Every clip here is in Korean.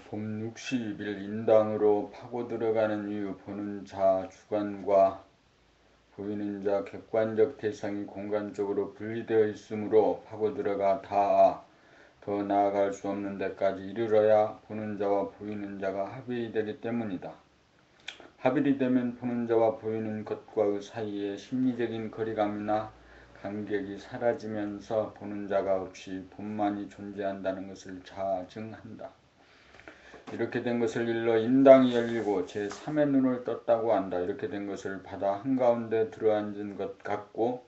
봄 60일 인당으로 파고 들어가는 이유. 보는 자 주관과 보이는 자 객관적 대상이 공간적으로 분리되어 있으므로 파고 들어가 더 나아갈 수 없는 데까지 이르러야 보는 자와 보이는 자가 합일이 되기 때문이다. 합일이 되면 보는 자와 보이는 것과의 사이에 심리적인 거리감이나 간격이 사라지면서 보는 자가 없이 본만이 존재한다는 것을 자증한다. 이렇게 된 것을 일러 인당이 열리고 제3의 눈을 떴다고 한다. 이렇게 된 것을 바다 한가운데 들어앉은 것 같고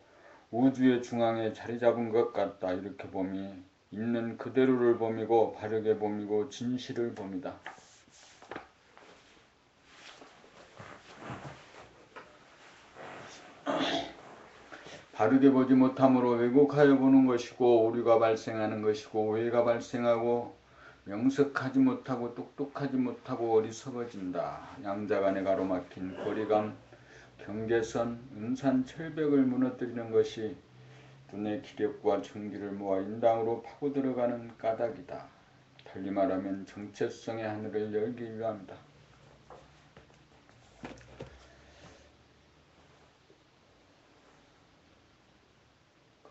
우주의 중앙에 자리 잡은 것 같다. 이렇게 봄이 있는 그대로를 봄이고 바르게 봄이고 진실을 봄이다. 바르게 보지 못함으로 왜곡하여 보는 것이고 오류가 발생하는 것이고 오해가 발생하고 명석하지 못하고 똑똑하지 못하고 어리석어진다. 양자간에 가로막힌 거리감, 경계선, 은산철벽을 무너뜨리는 것이 눈의 기력과 정기를 모아 인당으로 파고 들어가는 까닭이다. 달리 말하면 정체성의 하늘을 열기 위함이다.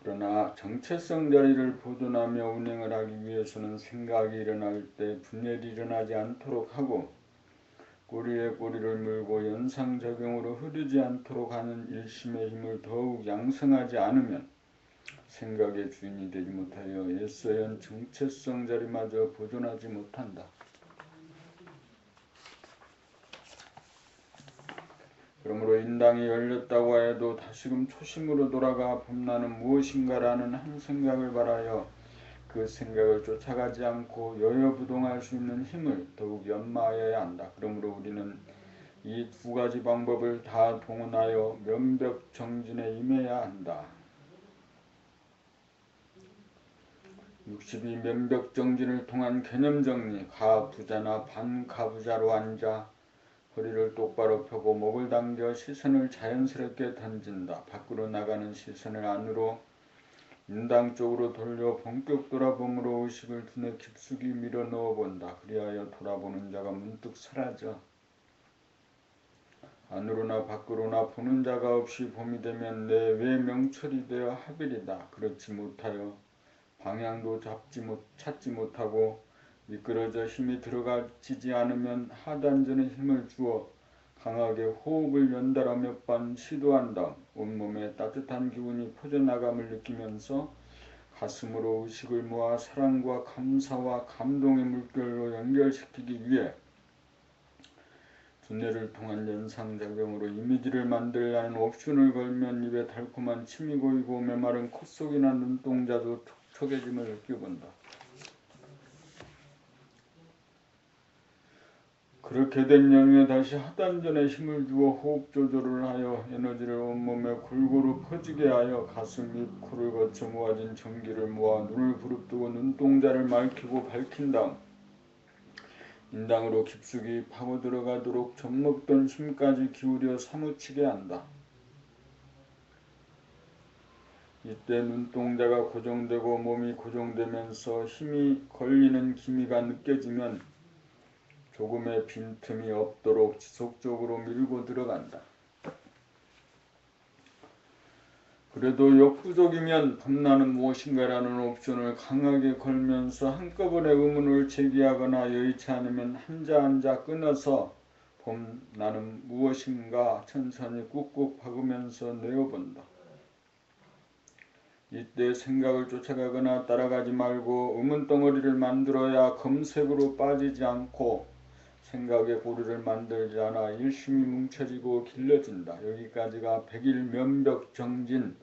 그러나 정체성 자리를 보존하며 운행을 하기 위해서는 생각이 일어날 때 분열이 일어나지 않도록 하고 꼬리에 꼬리를 물고 연상작용으로 흐르지 않도록 하는 일심의 힘을 더욱 양성하지 않으면 생각의 주인이 되지 못하여 애써연 정체성 자리마저 보존하지 못한다. 그러므로 인당이 열렸다고 해도 다시금 초심으로 돌아가 봄나는 무엇인가라는 한 생각을 바라여 그 생각을 쫓아가지 않고 여여부동할 수 있는 힘을 더욱 연마하여야 한다. 그러므로 우리는 이 두 가지 방법을 다 동원하여 면벽정진에 임해야 한다. 62 면벽정진을 통한 개념정리. 가부자나 반가부자로 앉아 허리를 똑바로 펴고 목을 당겨 시선을 자연스럽게 던진다. 밖으로 나가는 시선을 안으로 인당 쪽으로 돌려 본격 돌아봄으로 의식을 두뇌 깊숙이 밀어 넣어본다. 그리하여 돌아보는 자가 문득 사라져 안으로나 밖으로나 보는 자가 없이 봄이 되면 내 외명철이 되어 합일이다. 그렇지 못하여 방향도 찾지 못하고 미끄러져 힘이 들어가지지 않으면 하단전에 힘을 주어 강하게 호흡을 연달아 몇 번 시도한 다음 온몸에 따뜻한 기운이 퍼져나감을 느끼면서 가슴으로 의식을 모아 사랑과 감사와 감동의 물결로 연결시키기 위해 두뇌를 통한 연상작용으로 이미지를 만들라는 옵션을 걸면 입에 달콤한 침이 고이고 메마른 콧속이나 눈동자도 촉촉해짐을 느껴본다. 그렇게 된 영에 다시 하단전에 힘을 주어 호흡 조절을 하여 에너지를 온몸에 골고루 퍼지게 하여 가슴, 입, 코를 거쳐 모아진 전기를 모아 눈을 부릅뜨고 눈동자를 맑히고 밝힌 다음 인당으로 깊숙이 파고 들어가도록 젖먹던 힘까지 기울여 사무치게 한다. 이때 눈동자가 고정되고 몸이 고정되면서 힘이 걸리는 기미가 느껴지면 조금의 빈틈이 없도록 지속적으로 밀고 들어간다. 그래도 역부족이면 봄나는 무엇인가라는 옵션을 강하게 걸면서 한꺼번에 의문을 제기하거나 여의치 않으면 한자 끊어서 봄나는 무엇인가 천천히 꾹꾹 박으면서 내어본다. 이때 생각을 쫓아가거나 따라가지 말고 의문덩어리를 만들어야 검색으로 빠지지 않고 생각의 고리를 만들지 않아 일심이 뭉쳐지고 길러진다. 여기까지가 100일 면벽정진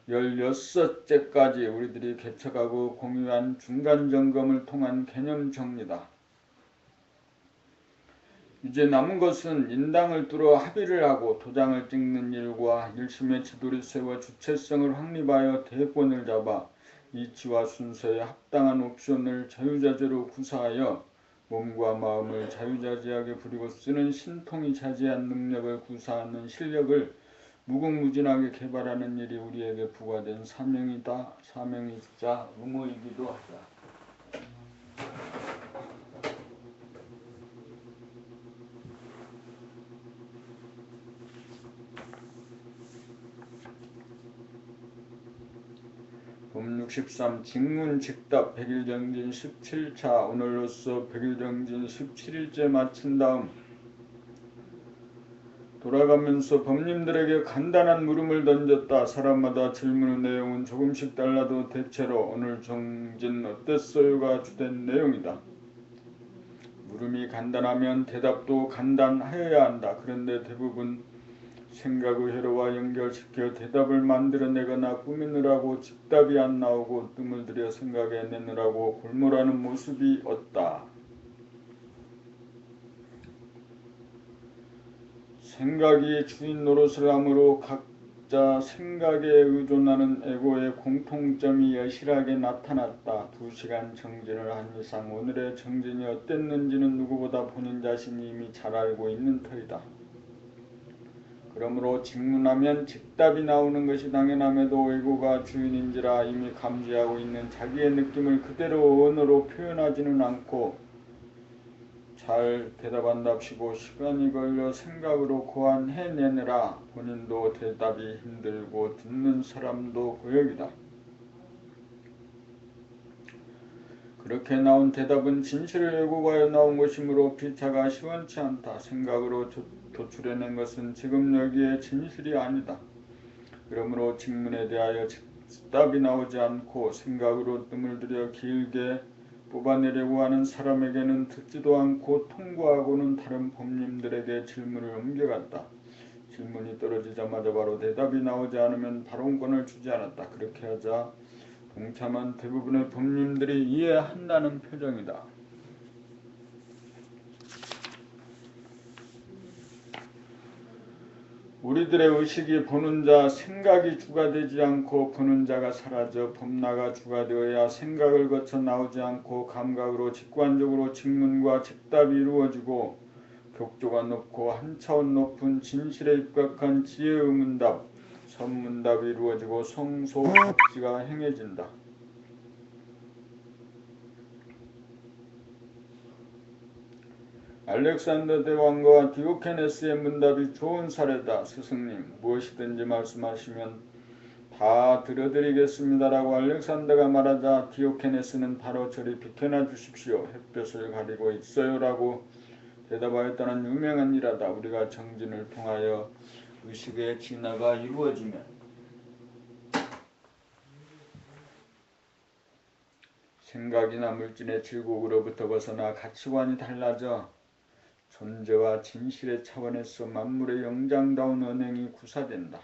16제까지 우리들이 개척하고 공유한 중간점검을 통한 개념 정리다. 이제 남은 것은 인당을 뚫어 합의를 하고 도장을 찍는 일과 일심의 지도를 세워 주체성을 확립하여 대권을 잡아 이치와 순서에 합당한 옵션을 자유자재로 구사하여 몸과 마음을 자유자재하게 부리고 쓰는 신통이 자제한 능력을 구사하는 실력을 무궁무진하게 개발하는 일이 우리에게 부과된 사명이다. 사명이자 의무이기도 하다. 봄 63 직문직답 100일정진 17차 오늘로써 100일정진 17일째 마친 다음 돌아가면서 법님들에게 간단한 물음을 던졌다. 사람마다 질문의 내용은 조금씩 달라도 대체로 오늘 정진 어땠어요가 주된 내용이다. 물음이 간단하면 대답도 간단하여야 한다. 그런데 대부분 생각의 회로와 연결시켜 대답을 만들어내거나 꾸미느라고 직답이 안 나오고 뜸을 들여 생각해내느라고 골몰하는 모습이 없다. 생각이 주인 노릇을 하므로 각자 생각에 의존하는 에고의 공통점이 여실하게 나타났다. 2시간 정진을 한 이상 오늘의 정진이 어땠는지는 누구보다 본인 자신이 이미 잘 알고 있는 터이다. 그러므로 질문하면 즉답이 나오는 것이 당연함에도 에고가 주인인지라 이미 감지하고 있는 자기의 느낌을 그대로 언어로 표현하지는 않고 잘 대답한답시고 시간이 걸려 생각으로 고안해내느라 본인도 대답이 힘들고 듣는 사람도 고역이다. 그렇게 나온 대답은 진실을 왜곡하여 나온 것이므로 피차가 시원치 않다. 생각으로 도출해낸 것은 지금 여기에 진실이 아니다. 그러므로 직문에 대하여 즉답이 나오지 않고 생각으로 뜸을 들여 길게 뽑아내려고 하는 사람에게는 듣지도 않고 통과하고는 다른 법님들에게 질문을 옮겨갔다. 질문이 떨어지자마자 바로 대답이 나오지 않으면 발언권을 주지 않았다. 그렇게 하자 동참한 대부분의 법님들이 이해한다는 표정이다. 우리들의 의식이 보는 자, 생각이 주가 되지 않고 보는 자가 사라져 법나가 주가 되어야 생각을 거쳐 나오지 않고 감각으로 직관적으로 직문과 즉답이 이루어지고 격조가 높고 한 차원 높은 진실에 입각한 지혜의 문답, 선문답이 이루어지고 성소각지가 행해진다. 알렉산더 대왕과 디오케네스의 문답이 좋은 사례다. 스승님, 무엇이든지 말씀하시면 다 들어드리겠습니다라고 알렉산더가 말하자 디오케네스는 바로 저리 비켜나 주십시오. 햇볕을 가리고 있어요라고 대답하였다는 유명한 일화다. 우리가 정진을 통하여 의식의 진화가 이루어지면 생각이나 물질의 질곡으로부터 벗어나 가치관이 달라져 존재와 진실의 차원에서 만물의 영장다운 언행이 구사된다.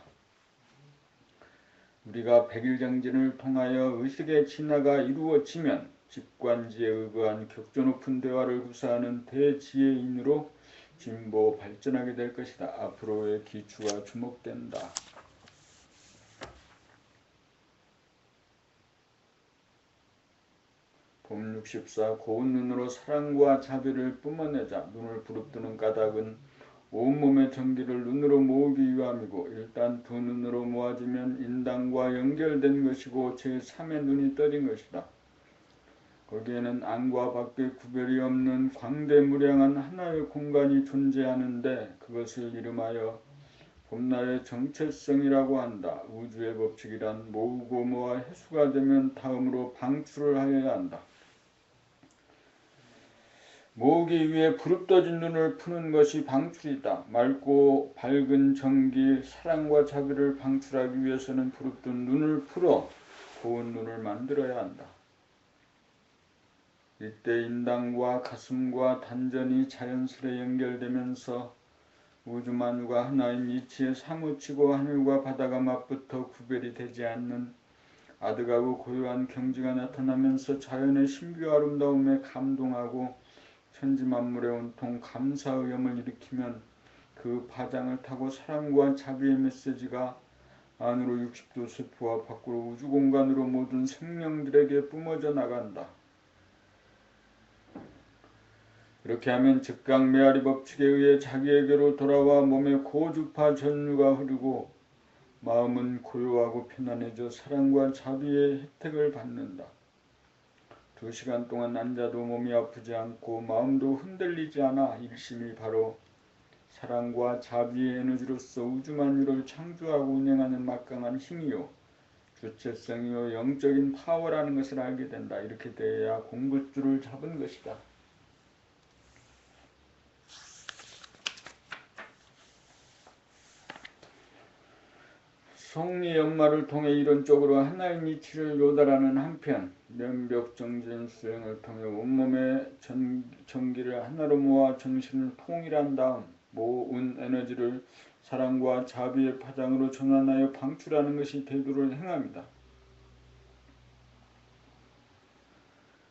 우리가 백일정진을 통하여 의식의 진화가 이루어지면 직관지에 의거한 격조 높은 대화를 구사하는 대지혜인으로 진보 발전하게 될 것이다. 앞으로의 기초가 주목된다. 봄 64 고운 눈으로 사랑과 자비를 뿜어내자. 눈을 부릅뜨는 까닭은 온몸의 전기를 눈으로 모으기 위함이고 일단 두 눈으로 모아지면 인당과 연결된 것이고 제3의 눈이 떠진 것이다. 거기에는 안과 밖의 구별이 없는 광대무량한 하나의 공간이 존재하는데 그것을 이름하여 봄날의 정체성이라고 한다. 우주의 법칙이란 모으고 모아 해수가 되면 다음으로 방출을 하여야 한다. 모으기 위해 부릅떠진 눈을 푸는 것이 방출이다. 맑고 밝은 전기, 사랑과 자비를 방출하기 위해서는 부릅뜬 눈을 풀어 고운 눈을 만들어야 한다. 이때 인당과 가슴과 단전이 자연스레 연결되면서 우주 만유가 하나인 이치에 사무치고 하늘과 바다가 맞붙어 구별이 되지 않는 아득하고 고요한 경지가 나타나면서 자연의 신비와 아름다움에 감동하고 천지만물에 온통 감사의염을 일으키면 그 파장을 타고 사랑과 자비의 메시지가 안으로 60도 세포와 밖으로 우주공간으로 모든 생명들에게 뿜어져 나간다. 그렇게 하면 즉각 메아리 법칙에 의해 자기에게로 돌아와 몸에 고주파 전류가 흐르고 마음은 고요하고 편안해져 사랑과 자비의 혜택을 받는다. 2시간 동안 앉아도 몸이 아프지 않고 마음도 흔들리지 않아 일심이 바로 사랑과 자비의 에너지로서 우주만유를 창조하고 운영하는 막강한 힘이요 주체성이요 영적인 파워라는 것을 알게 된다. 이렇게 돼야 공부줄을 잡은 것이다. 성리 연마를 통해 이론적으로 하나의 이치를 요달하는 한편 면벽정진 수행을 통해 온몸의 전기를 하나로 모아 정신을 통일한 다음 모은 에너지를 사랑과 자비의 파장으로 전환하여 방출하는 것이 대도를 행합니다.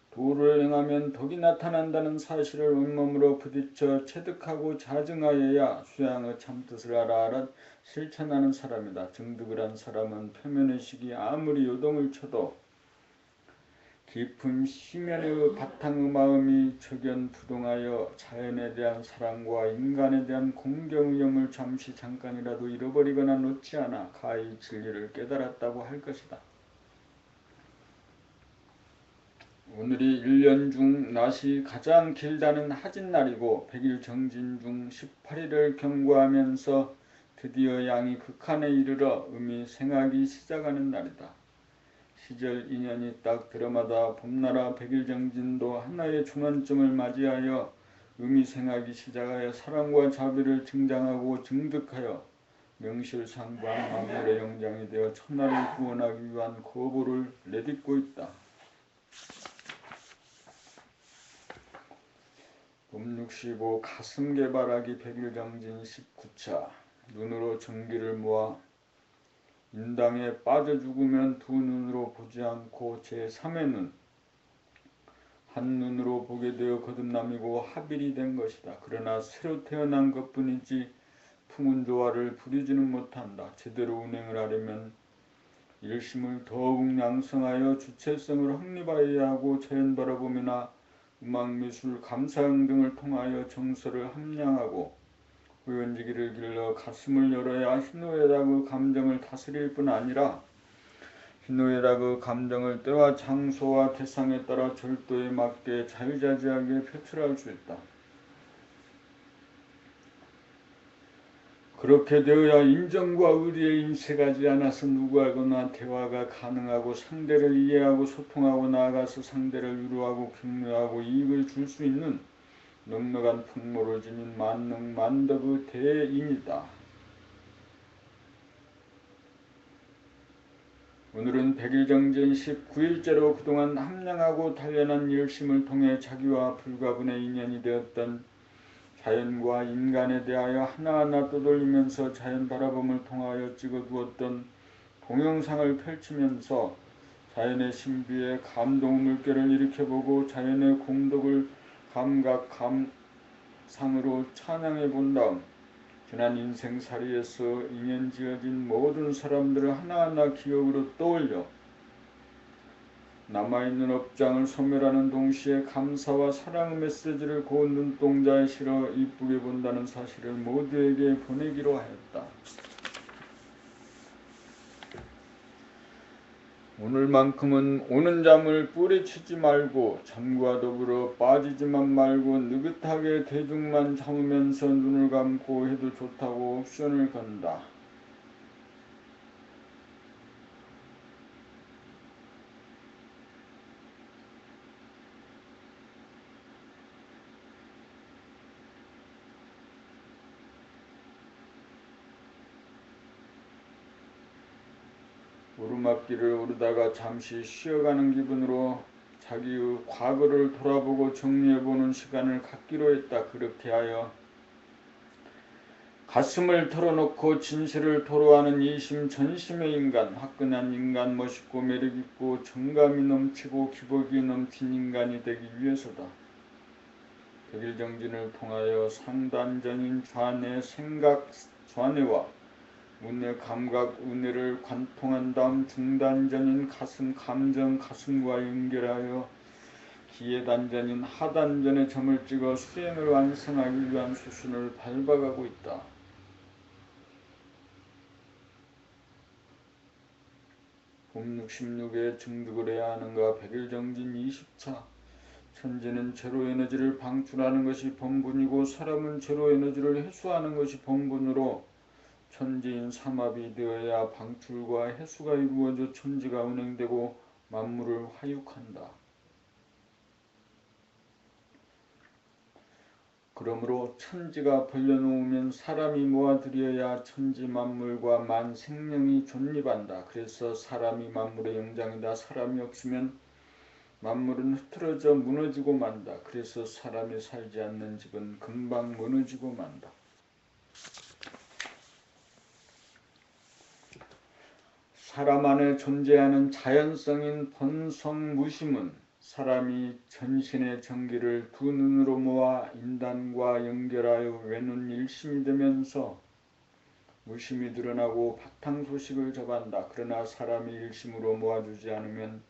도를 행하면 덕이 나타난다는 사실을 온몸으로 부딪혀 체득하고 자증하여야 수양의 참뜻을 알아 실천하는 사람이다. 정득을 한 사람은 표면의식이 아무리 요동을 쳐도 깊은 심연의 바탕의 마음이 적연부동하여 자연에 대한 사랑과 인간에 대한 공경의 염을 잠깐이라도 잃어버리거나 놓지 않아 가히 진리를 깨달았다고 할 것이다. 오늘이 1년 중 낮이 가장 길다는 하진날이고 100일 정진 중 18일을 경과하면서 드디어 양이 극한에 이르러 음이 생하기 시작하는 날이다. 시절 인연이 딱 들어마다 봄나라 100일 정진도 하나의 중환점을 맞이하여 음이 생하기 시작하여 사랑과 자비를 증장하고 증득하여 명실상부한 만물의 영장이 되어 천하를 구원하기 위한 거부를 내딛고 있다. 봄65 가슴 개발하기 100일 정진 19차 눈으로 전기를 모아 인당에 빠져 죽으면 두 눈으로 보지 않고 제3의 눈 한눈으로 보게 되어 거듭남이고 합일이 된 것이다. 그러나 새로 태어난 것뿐이지 풍운 조화를 부리지는 못한다. 제대로 운행을 하려면 일심을 더욱 양성하여 주체성을 확립하여야 하고 자연 바라봄이나 음악, 미술, 감상 등을 통하여 정서를 함량하고 후연지기를 길러 가슴을 열어야 희노애락의 감정을 다스릴 뿐 아니라 희노애락의 감정을 때와 장소와 대상에 따라 절도에 맞게 자유자재하게 표출할 수 있다. 그렇게 되어야 인정과 의리에 인색하지 않아서 누구하거나 대화가 가능하고 상대를 이해하고 소통하고 나아가서 상대를 위로하고 격려하고 이익을 줄 수 있는 넉넉한 풍모를 지닌 만능 만덕의 대인이다. 오늘은 100일 정진 19일째로 그동안 함량하고 단련한 열심을 통해 자기와 불가분의 인연이 되었던 자연과 인간에 대하여 하나하나 떠돌리면서 자연 바라봄을 통하여 찍어두었던 동영상을 펼치면서 자연의 신비에 감동 물결을 일으켜보고 자연의 공덕을 감각 감상으로 찬양해 본 다음 지난 인생살이에서 인연 지어진 모든 사람들을 하나하나 기억으로 떠올려 남아있는 업장을 소멸하는 동시에 감사와 사랑의 메시지를 고운 눈동자에 실어 이쁘게 본다는 사실을 모두에게 보내기로 하였다. 오늘만큼은 오는 잠을 뿌리치지 말고 잠과 더불어 빠지지만 말고 느긋하게 대중만 참으면서 눈을 감고 해도 좋다고 옵션을 건다. 오르막길을 오르다가 잠시 쉬어가는 기분으로 자기의 과거를 돌아보고 정리해보는 시간을 갖기로 했다. 그렇게 하여 가슴을 털어놓고 진실을 토로하는 이심 전심의 인간, 화끈한 인간, 멋있고 매력있고 정감이 넘치고 기복이 넘친 인간이 되기 위해서다. 백일정진을 통하여 상단전인 좌뇌 생각 좌뇌와 우뇌 감각 우뇌를 관통한 다음 중단전인 가슴 감정 가슴과 연결하여 기회단전인 하단전에 점을 찍어 수행을 완성하기 위한 수순을 밟아가고 있다. 봄 66에 증득을 해야 하는가. 백일정진 20차. 천지는 제로에너지를 방출하는 것이 본분이고 사람은 제로에너지를 해소하는 것이 본분으로 천지인 삼합이 되어야 방출과 해수가 이루어져 천지가 운행되고 만물을 화육한다. 그러므로 천지가 벌려놓으면 사람이 모아들여야 천지 만물과 만생명이 존립한다. 그래서 사람이 만물의 영장이다. 사람이 없으면 만물은 흐트러져 무너지고 만다. 그래서 사람이 살지 않는 집은 금방 무너지고 만다. 사람 안에 존재하는 자연성인 본성 무심은 사람이 전신의 정기를 두 눈으로 모아 인단과 연결하여 외눈 일심이 되면서 무심이 드러나고 바탕소식을 접한다. 그러나 사람이 일심으로 모아주지 않으면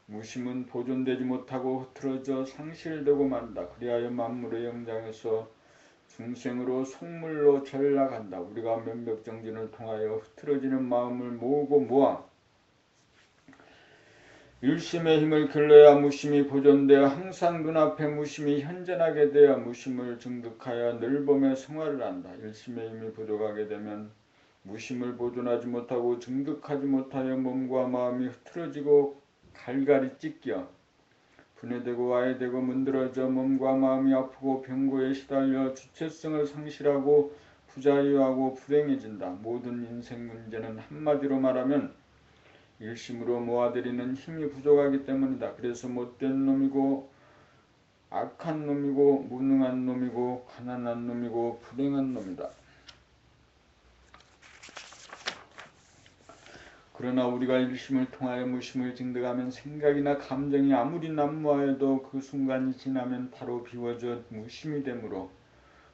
무심은 보존되지 못하고 흐트러져 상실되고 만다. 그리하여 만물의 영장에서 중생으로 속물로 전락한다. 우리가 면벽정진을 통하여 흐트러지는 마음을 모으고 모아 일심의 힘을 길러야 무심이 보존되어 항상 눈앞에 무심이 현존하게 되어 무심을 증득하여 늘봄의 생활을 한다. 일심의 힘이 부족하게 되면 무심을 보존하지 못하고 증득하지 못하여 몸과 마음이 흐트러지고 갈갈이 찢겨 분해되고 와해되고 문드러져 몸과 마음이 아프고 병고에 시달려 주체성을 상실하고 부자유하고 불행해진다. 모든 인생 문제는 한마디로 말하면 일심으로 모아들이는 힘이 부족하기 때문이다. 그래서 못된 놈이고 악한 놈이고 무능한 놈이고 가난한 놈이고 불행한 놈이다. 그러나 우리가 일심을 통하여 무심을 증득하면 생각이나 감정이 아무리 난무하여도 그 순간이 지나면 바로 비워져 무심이 되므로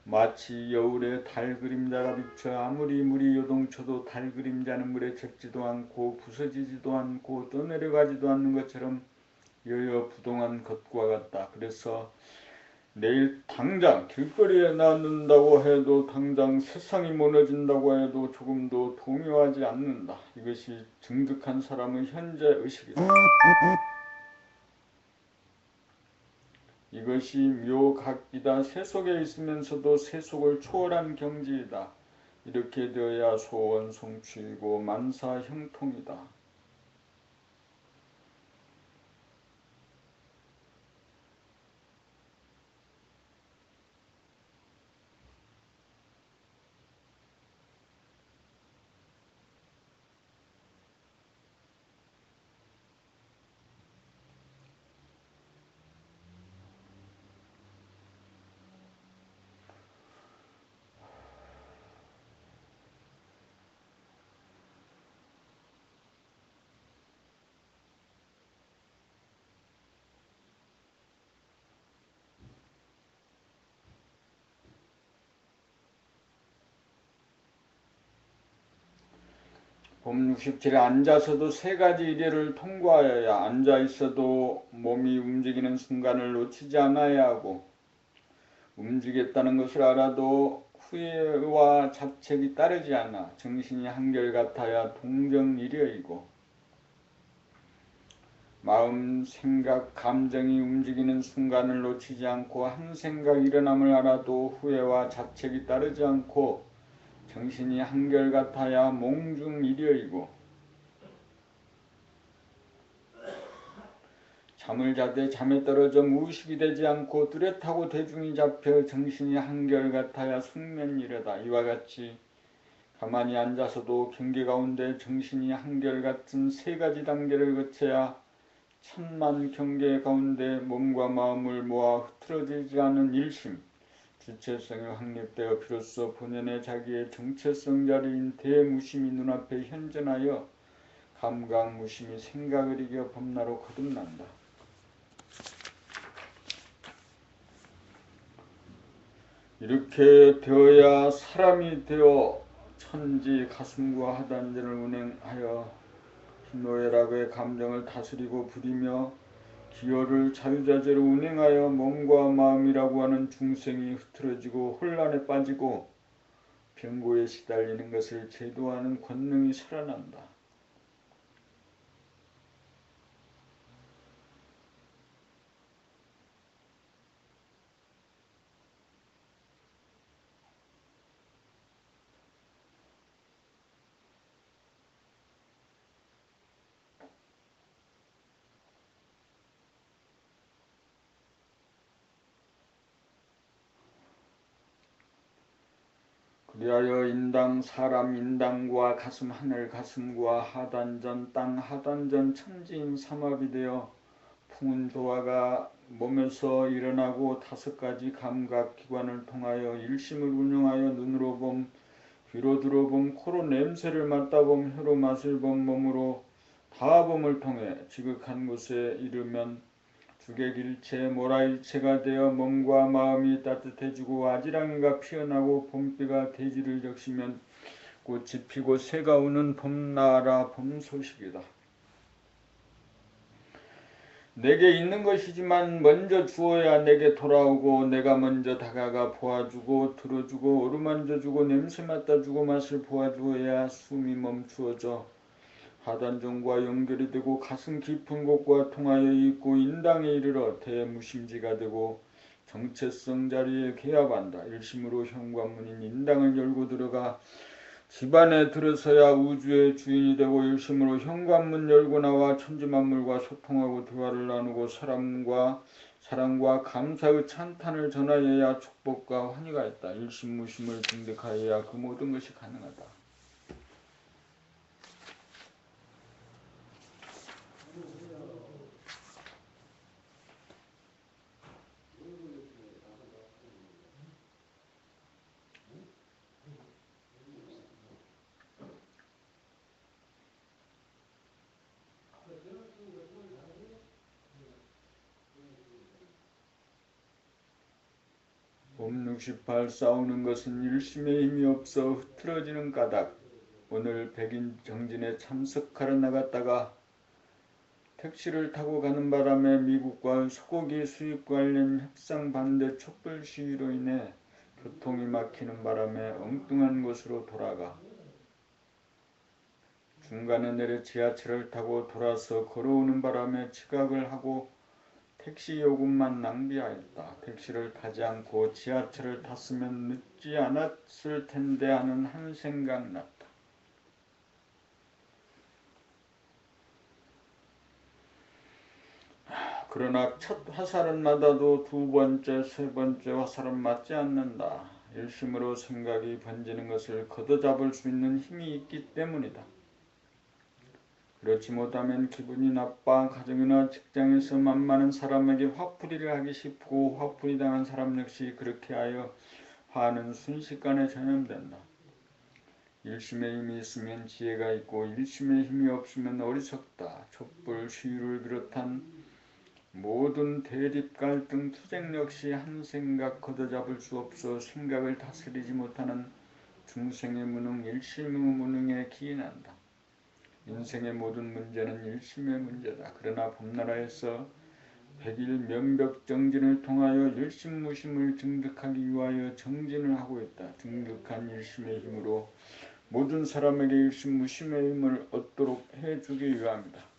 마치 여울에 달 그림자가 비쳐 아무리 물이 요동쳐도 달 그림자는 물에 젖지도 않고 부서지지도 않고 떠내려가지도 않는 것처럼 여여 부동한 것과 같다. 그래서 내일 당장 길거리에 나눈다고 해도 당장 세상이 무너진다고 해도 조금도 동요하지 않는다. 이것이 증득한 사람의 현재 의식이다. 이것이 묘각이다. 세속에 있으면서도 세속을 초월한 경지이다. 이렇게 되어야 소원 성취이고 만사 형통이다. 봄 67에 앉아서도 세 가지 일례를 통과하여야 앉아있어도 몸이 움직이는 순간을 놓치지 않아야 하고 움직였다는 것을 알아도 후회와 자책이 따르지 않아 정신이 한결같아야 동정일여이고 마음, 생각, 감정이 움직이는 순간을 놓치지 않고 한 생각 일어남을 알아도 후회와 자책이 따르지 않고 정신이 한결같아야 몽중일여이고 잠을 자되 잠에 떨어져 무의식이 되지 않고 뚜렷하고 대중이 잡혀 정신이 한결같아야 숙면이려다. 이와 같이 가만히 앉아서도 경계 가운데 정신이 한결같은 세 가지 단계를 거쳐야 천만 경계 가운데 몸과 마음을 모아 흐트러지지 않은 일심, 주체성이 확립되어 비로소 본연의 자기의 정체성 자리인 대무심이 눈앞에 현존하여 감각무심이 생각을 이겨 범나로 거듭난다. 이렇게 되어야 사람이 되어 천지 가슴과 하단전을 운행하여 희노애락의 감정을 다스리고 부리며 기호를 자유자재로 운행하여 몸과 마음이라고 하는 중생이 흐트러지고 혼란에 빠지고 병고에 시달리는 것을 제도하는 권능이 살아난다. 그리하여 인당 사람 인당과 가슴 하늘 가슴과 하단전 땅 하단전 천지인 삼합이 되어 풍운 조화가 몸에서 일어나고 5가지 감각기관을 통하여 일심을 운용하여 눈으로 봄, 귀로 들어봄, 코로 냄새를 맡아봄, 혀로 맛을 봄, 몸으로 다봄을 통해 지극한 곳에 이르면 주객일체, 모라일체가 되어 몸과 마음이 따뜻해지고 아지랑이가 피어나고 봄비가 대지를 적시면 꽃이 피고 새가 우는 봄나라 봄소식이다. 내게 있는 것이지만 먼저 주어야 내게 돌아오고 내가 먼저 다가가 보아주고 들어주고 어루만져주고 냄새 맡아주고 맛을 보아주어야 숨이 멈추어져 하단전과 연결이 되고 가슴 깊은 곳과 통하여 있고 인당에 이르러 대무심지가 되고 정체성 자리에 개합한다. 일심으로 현관문인 인당을 열고 들어가 집안에 들어서야 우주의 주인이 되고 일심으로 현관문 열고 나와 천지만물과 소통하고 대화를 나누고 사랑과 감사의 찬탄을 전하여야 축복과 환희가 있다. 일심무심을 증득하여야 그 모든 것이 가능하다. 봄 68 싸우는 것은 일심의 힘이 없어 흐트러지는 까닭. 오늘 백인 정진에 참석하러 나갔다가 택시를 타고 가는 바람에 미국과 소고기 수입 관련 협상 반대 촛불 시위로 인해 교통이 막히는 바람에 엉뚱한 곳으로 돌아가 중간에 내려 지하철을 타고 돌아서 걸어오는 바람에 지각을 하고 택시 요금만 낭비하였다. 택시를 타지 않고 지하철을 탔으면 늦지 않았을 텐데 하는 한 생각 났다. 그러나 첫 화살은 맞아도 두 번째, 세 번째 화살은 맞지 않는다. 일심으로 생각이 번지는 것을 걷어잡을 수 있는 힘이 있기 때문이다. 그렇지 못하면 기분이 나빠 가정이나 직장에서 만만한 사람에게 화풀이를 하기 쉽고 화풀이 당한 사람 역시 그렇게 하여 화는 순식간에 전염된다. 일심의 힘이 있으면 지혜가 있고 일심의 힘이 없으면 어리석다. 촛불 시위를 비롯한 모든 대립 갈등 투쟁 역시 한 생각 걷어잡을 수 없어 생각을 다스리지 못하는 중생의 무능 일심의 무능에 기인한다. 인생의 모든 문제는 일심의 문제다. 그러나 봄나라에서 백일 명벽정진을 통하여 일심무심을 증득하기 위하여 정진을 하고 있다. 증득한 일심의 힘으로 모든 사람에게 일심무심의 힘을 얻도록 해주기 위함이다.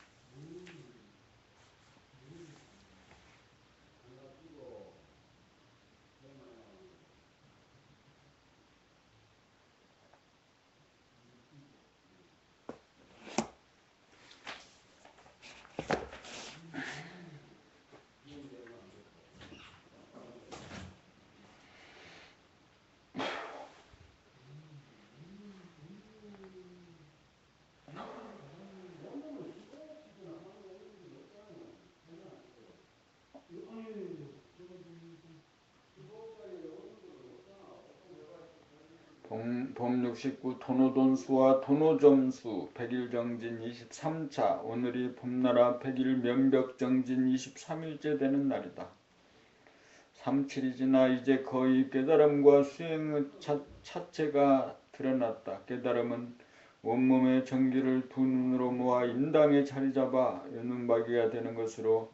봄 69 도노돈수와 도노점수 100일 정진 23차 오늘이 봄나라 100일 면벽정진 23일째 되는 날이다. 37이 지나 이제 거의 깨달음과 수행의 차체가 드러났다. 깨달음은 온몸의 정기를 두 눈으로 모아 인당에 자리잡아 연운박이가 되는 것으로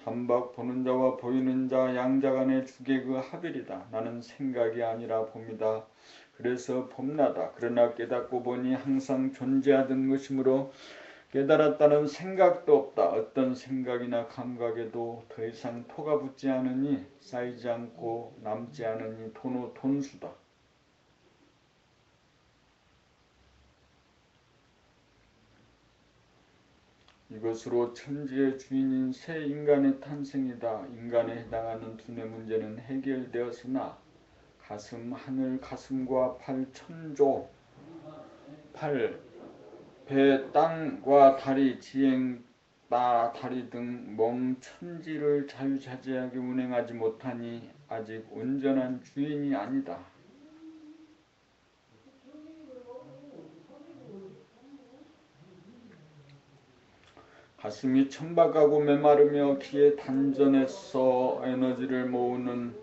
단박 보는 자와 보이는 자 양자 간의 주객의 그 합일이다. 나는 생각이 아니라 봄이다. 그래서 봄나다. 그러나 깨닫고 보니 항상 존재하던 것이므로 깨달았다는 생각도 없다. 어떤 생각이나 감각에도 더 이상 토가 붙지 않으니 쌓이지 않고 남지 않으니 돈수다. 이것으로 천지의 주인인 새 인간의 탄생이다. 인간에 해당하는 두뇌 문제는 해결되었으나 가슴, 하늘, 가슴과 팔, 천조, 팔, 배, 땅과 다리, 지행, 다리 등 몸 천지를 자유자재하게 운행하지 못하니 아직 온전한 주인이 아니다. 가슴이 천박하고 메마르며 귀에 단전에서 에너지를 모으는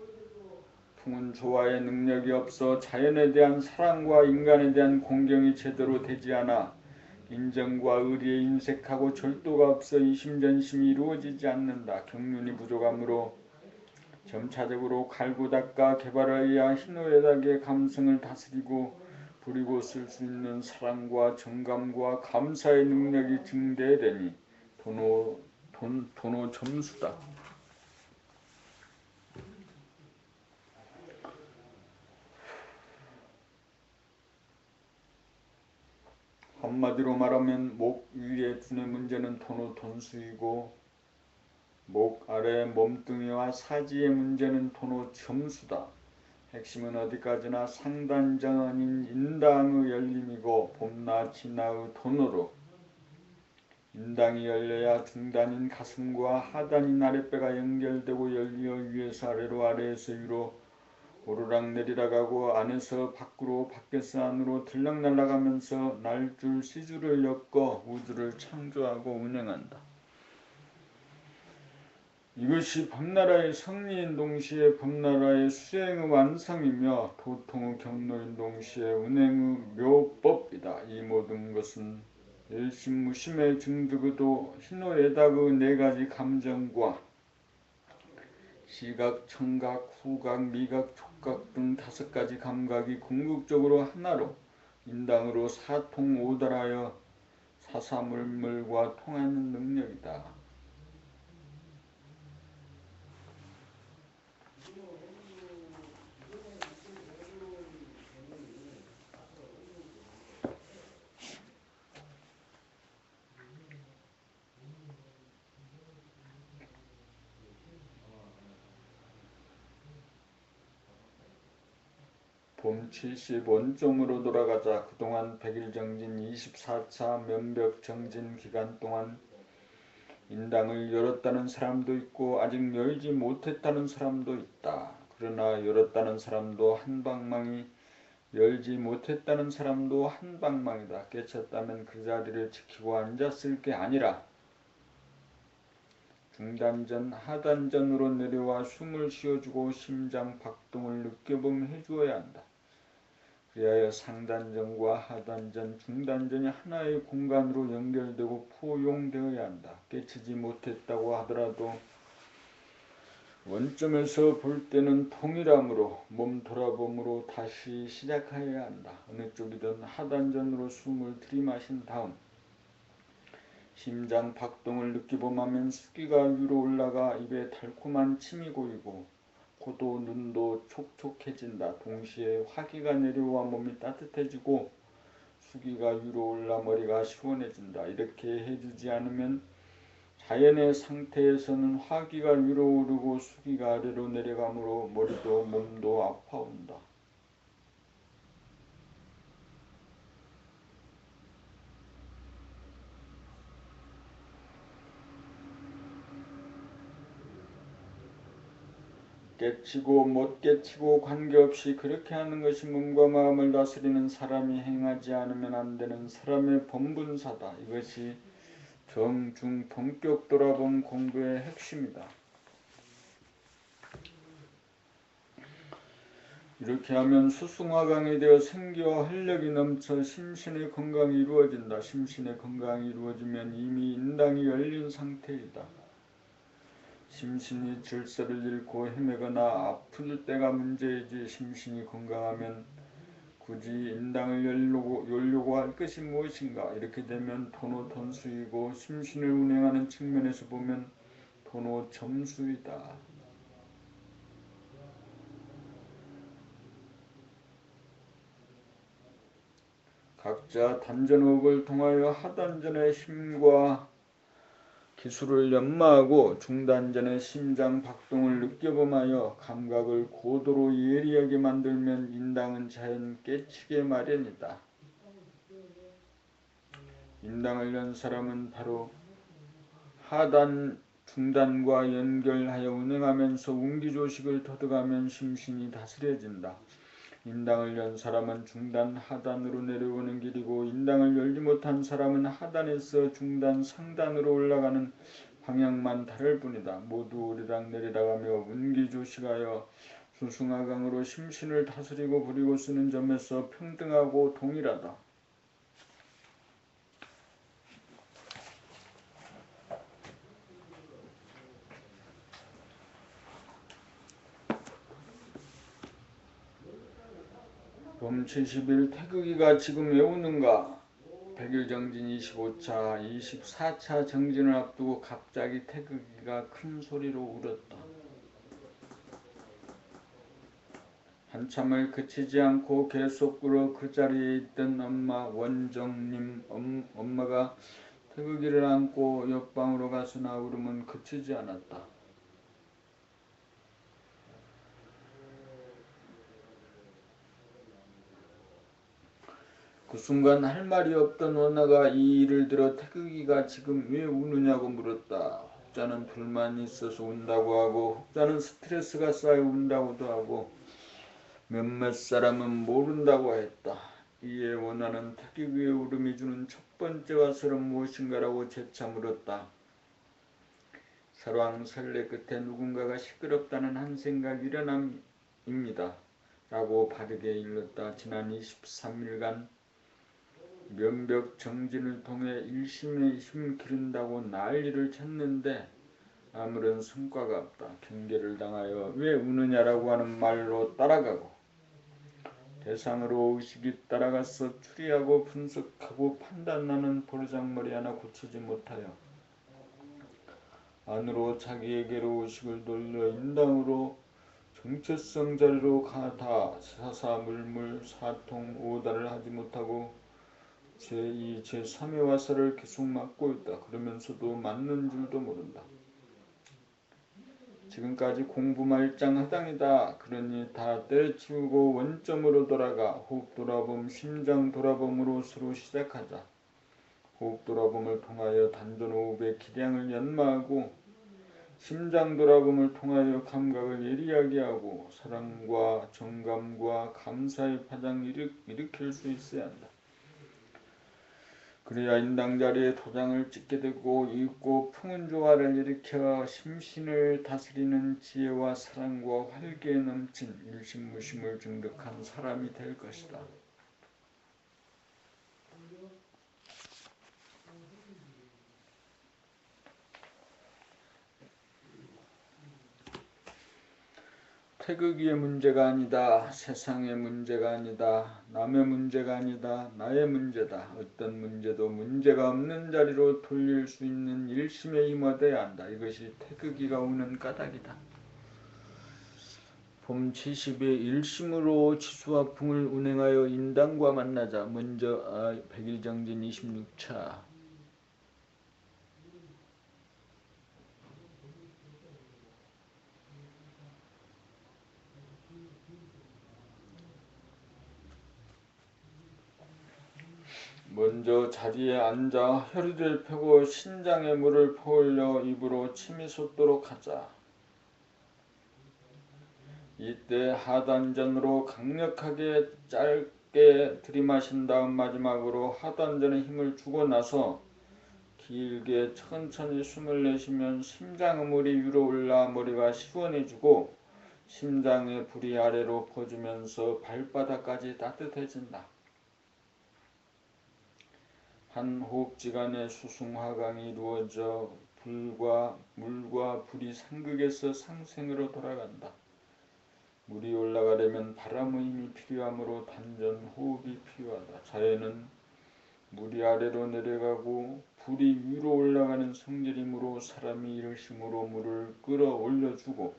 풍은 조화의 능력이 없어 자연에 대한 사랑과 인간에 대한 공경이 제대로 되지 않아 인정과 의리에 인색하고 절도가 없어 이심전심이 이루어지지 않는다. 경륜이 부족하므로 점차적으로 갈고 닦아 개발하여야 희노애락의 감성을 다스리고 부리고 쓸 수 있는 사랑과 정감과 감사의 능력이 증대되니 도노 점수다. 한마디로 말하면 목 위의 두뇌 문제는 돈수이고 목 아래 몸뚱이와 사지의 문제는 점수다. 핵심은 어디까지나 상단전인 인당의 열림이고 봄나 진나의 돈으로 인당이 열려야 중단인 가슴과 하단인 아랫배가 연결되고 열려 위에서 아래로 아래에서 위로 오르락 내리락 하고 안에서 밖으로 밖에서 안으로 들락날락하면서 날줄 시주를 엮어 우주를 창조하고 운행한다. 이것이 봄나라의 성리인 동시에 봄나라의 수행의 완성이며 도통의 경로인 동시에 운행의 묘법이다. 이 모든 것은 일심무심의 증득의도 희노애락의 네 가지 감정과 시각, 청각, 후각, 미각, 촉각 등 다섯 가지 감각이 궁극적으로 하나로 인당으로 사통오달하여 사사물물과 통하는 능력이다. 봄 70원점으로 돌아가자. 그동안 100일 정진 24차 면벽 정진 기간 동안 인당을 열었다는 사람도 있고 아직 열지 못했다는 사람도 있다. 그러나 열었다는 사람도 한방망이, 열지 못했다는 사람도 한방망이다. 깨쳤다면 그 자리를 지키고 앉았을 게 아니라 중단전, 하단전으로 내려와 숨을 쉬어주고 심장 박동을 느껴보며 해주어야 한다. 그리하여 상단전과 하단전, 중단전이 하나의 공간으로 연결되고 포용되어야 한다. 깨치지 못했다고 하더라도 원점에서 볼 때는 통일함으로 몸 돌아봄으로 다시 시작하여야 한다. 어느 쪽이든 하단전으로 숨을 들이마신 다음 심장 박동을 느끼보면 수기가 위로 올라가 입에 달콤한 침이 고이고 코도 눈도 촉촉해진다. 동시에 화기가 내려와 몸이 따뜻해지고 수기가 위로 올라 머리가 시원해진다. 이렇게 해주지 않으면 자연의 상태에서는 화기가 위로 오르고 수기가 아래로 내려가므로 머리도 몸도 아파온다. 깨치고 못 깨치고 관계없이 그렇게 하는 것이 몸과 마음을 다스리는 사람이 행하지 않으면 안 되는 사람의 본분사다. 이것이 정중 본격 돌아봄 공부의 핵심이다. 이렇게 하면 수승화강이 되어 생기와 활력이 넘쳐 심신의 건강이 이루어진다. 심신의 건강이 이루어지면 이미 인당이 열린 상태이다. 심신이 질서를 잃고 헤매거나 아플 때가 문제이지 심신이 건강하면 굳이 인당을 열려고 할 것이 무엇인가. 이렇게 되면 토노톤수이고 심신을 운행하는 측면에서 보면 토노점수이다. 각자 단전호흡을 통하여 하단전의 힘과 기술을 연마하고 중단전의 심장 박동을 느껴봄하여 감각을 고도로 예리하게 만들면 인당은 자연 깨치게 마련이다. 인당을 연 사람은 바로 하단, 중단과 연결하여 운행하면서 운기조식을 터득하면 심신이 다스려진다. 인당을 연 사람은 중단, 하단으로 내려오는 길이고 인당을 열지 못한 사람은 하단에서 중단, 상단으로 올라가는 방향만 다를 뿐이다. 모두 오르락내리락하며 운기조식하여 수승화강으로 심신을 다스리고 부리고 쓰는 점에서 평등하고 동일하다. 봄 70일 태극기가 지금 왜 우는가? 100일 정진 25차, 24차 정진을 앞두고 갑자기 태극기가 큰 소리로 울었다. 한참을 그치지 않고 계속 울어 그 자리에 있던 엄마 원정님 엄마가 태극기를 안고 옆방으로 가서나 울음은 그치지 않았다. 그 순간 할 말이 없던 원나가 이 일을 들어 태극기가 지금 왜 우느냐고 물었다. 혹자는 불만이 있어서 운다고 하고 혹자는 스트레스가 쌓여 운다고도 하고 몇몇 사람은 모른다고 했다. 이에 원나는 태극기의 울음이 주는 첫 번째 화살은 무엇인가라고 재차 물었다. 설왕설래 끝에 누군가가 시끄럽다는 한 생각 일어남입니다. 라고 바르게 일렀다. 지난 23일간 면벽 정진을 통해 일심의 힘 기른다고 난리를 쳤는데 아무런 성과가 없다. 경계를 당하여 왜 우느냐라고 하는 말로 따라가고 대상으로 의식이 따라가서 추리하고 분석하고 판단하는 버르장머리 하나 고치지 못하여 안으로 자기에게로 의식을 돌려 인당으로 정체성 자리로 가다 사사물물 사통 오다를 하지 못하고 제2, 제3의 화살을 계속 맞고 있다. 그러면서도 맞는 줄도 모른다. 지금까지 공부 말짱하당이다. 그러니 다 때려치우고 원점으로 돌아가 호흡 돌아봄, 심장 돌아봄으로 서로 시작하자. 호흡 돌아봄을 통하여 단전호흡의 기량을 연마하고 심장 돌아봄을 통하여 감각을 예리하게 하고 사랑과 정감과 감사의 파장을 일으킬 수 있어야 한다. 그래야 인당 자리에 도장을 찍게 되고 이윽고 풍운조화를 일으켜 심신을 다스리는 지혜와 사랑과 활기에 넘친 일심무심을 증득한 사람이 될 것이다. 태극기의 문제가 아니다. 세상의 문제가 아니다. 남의 문제가 아니다. 나의 문제다. 어떤 문제도 문제가 없는 자리로 돌릴 수 있는 일심에 임하여야 한다. 이것이 태극기가 우는 까닭이다. 봄 70에 일심으로 치수화풍을 운행하여 인당과 만나자. 먼저 100일 정진 26차 먼저 자리에 앉아 허리를 펴고 신장에 물을 퍼올려 입으로 침이 솟도록 하자. 이때 하단전으로 강력하게 짧게 들이마신 다음 마지막으로 하단전에 힘을 주고 나서 길게 천천히 숨을 내쉬면 심장음울이 위로 올라 머리가 시원해지고 심장의 불이 아래로 퍼지면서 발바닥까지 따뜻해진다. 한 호흡지간에 수승화강이 이루어져 물과 불이 상극에서 상생으로 돌아간다. 물이 올라가려면 바람의 힘이 필요하므로 단전 호흡이 필요하다. 자연은 물이 아래로 내려가고 불이 위로 올라가는 성질이므로 사람이 일심으로 물을 끌어올려주고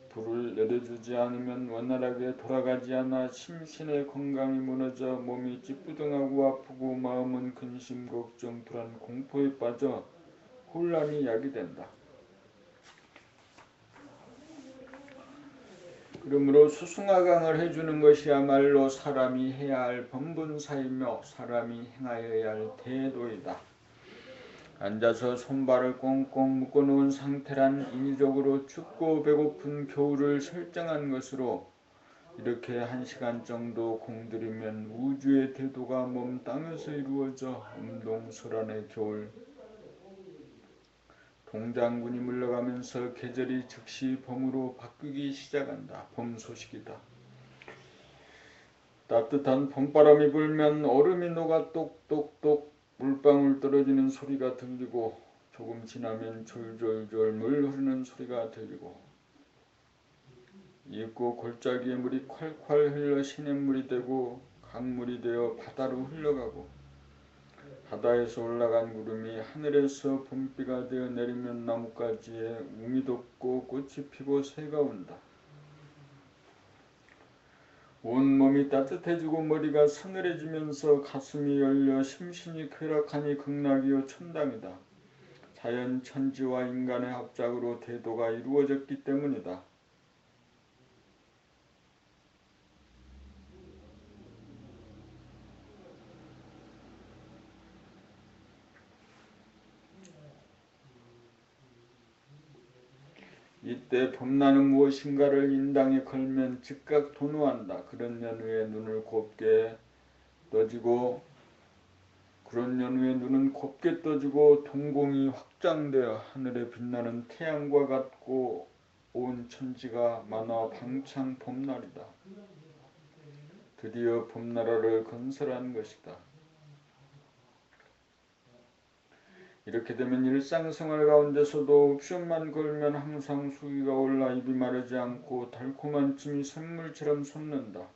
불을 내려주지 않으면 원활하게 돌아가지 않아 심신의 건강이 무너져 몸이 찌뿌둥하고 아프고 마음은 근심, 걱정, 불안, 공포에 빠져 혼란이 야기된다. 그러므로 수승화강을 해주는 것이야말로 사람이 해야 할 범분사이며 사람이 행하여야 할 대도이다. 앉아서 손발을 꽁꽁 묶어놓은 상태란 인위적으로 춥고 배고픈 겨울을 설정한 것으로 이렇게 1시간 정도 공들이면 우주의 대도가 몸 땅에서 이루어져 음동설안의 겨울 동장군이 물러가면서 계절이 즉시 봄으로 바뀌기 시작한다. 봄 소식이다. 따뜻한 봄바람이 불면 얼음이 녹아 똑똑똑 물방울 떨어지는 소리가 들리고 조금 지나면 졸졸졸 물 흐르는 소리가 들리고 입구 골짜기에 물이 콸콸 흘러 시냇물이 되고 강물이 되어 바다로 흘러가고 바다에서 올라간 구름이 하늘에서 봄비가 되어 내리면 나뭇가지에 웅이 돋고 꽃이 피고 새가 온다. 온몸이 따뜻해지고 머리가 서늘해지면서 가슴이 열려 심신이 쾌락하니 극락이요 천당이다. 자연 천지와 인간의 합작으로 대도가 이루어졌기 때문이다. 이때 봄나는 무엇인가를 인당에 걸면 즉각 도노한다. 그런 연후에 눈은 곱게 떠지고 동공이 확장되어 하늘에 빛나는 태양과 같고 온 천지가 만화 방창 봄날이다. 드디어 봄나라를 건설한 것이다. 이렇게 되면 일상생활 가운데서도 옵션만 걸면 항상 수기가 올라 입이 마르지 않고 달콤한 침이 샘물처럼 솟는다.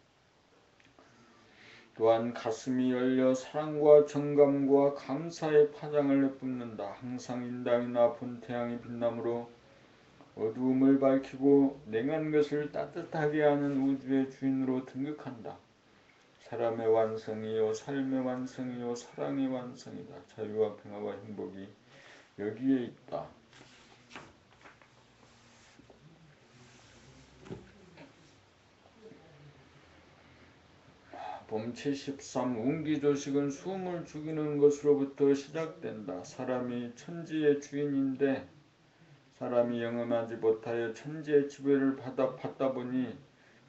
또한 가슴이 열려 사랑과 정감과 감사의 파장을 내뿜는다. 항상 인당이나 본태양이 빛나므로 어두움을 밝히고 냉한 것을 따뜻하게 하는 우주의 주인으로 등극한다. 사람의 완성이요 삶의 완성이요 사랑의 완성이다. 자유와 평화와 행복이 여기에 있다. 봄 73 운기조식은 숨을 죽이는 것으로부터 시작된다. 사람이 천지의 주인인데 사람이 영험하지 못하여 천지의 지배를 받다 보니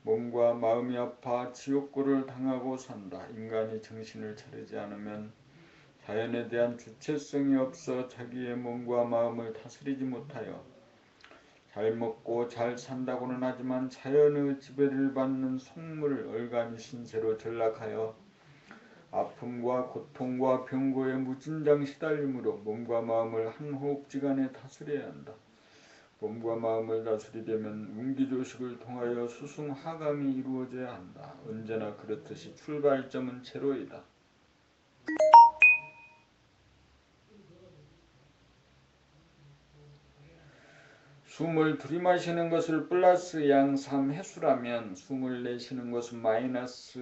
몸과 마음이 아파 지옥고를 당하고 산다. 인간이 정신을 차리지 않으면 자연에 대한 주체성이 없어 자기의 몸과 마음을 다스리지 못하여 잘 먹고 잘 산다고는 하지만 자연의 지배를 받는 속물을 얼간이 신세로 전락하여 아픔과 고통과 병고에 무진장 시달림으로 몸과 마음을 한 호흡지간에 다스려야 한다. 몸과 마음을 다스리려면 운기조식을 통하여 수승하강이 이루어져야 한다. 언제나 그렇듯이 출발점은 제로이다. 숨을 들이마시는 것을 플러스 양 3 해수라면 숨을 내쉬는 것은 마이너스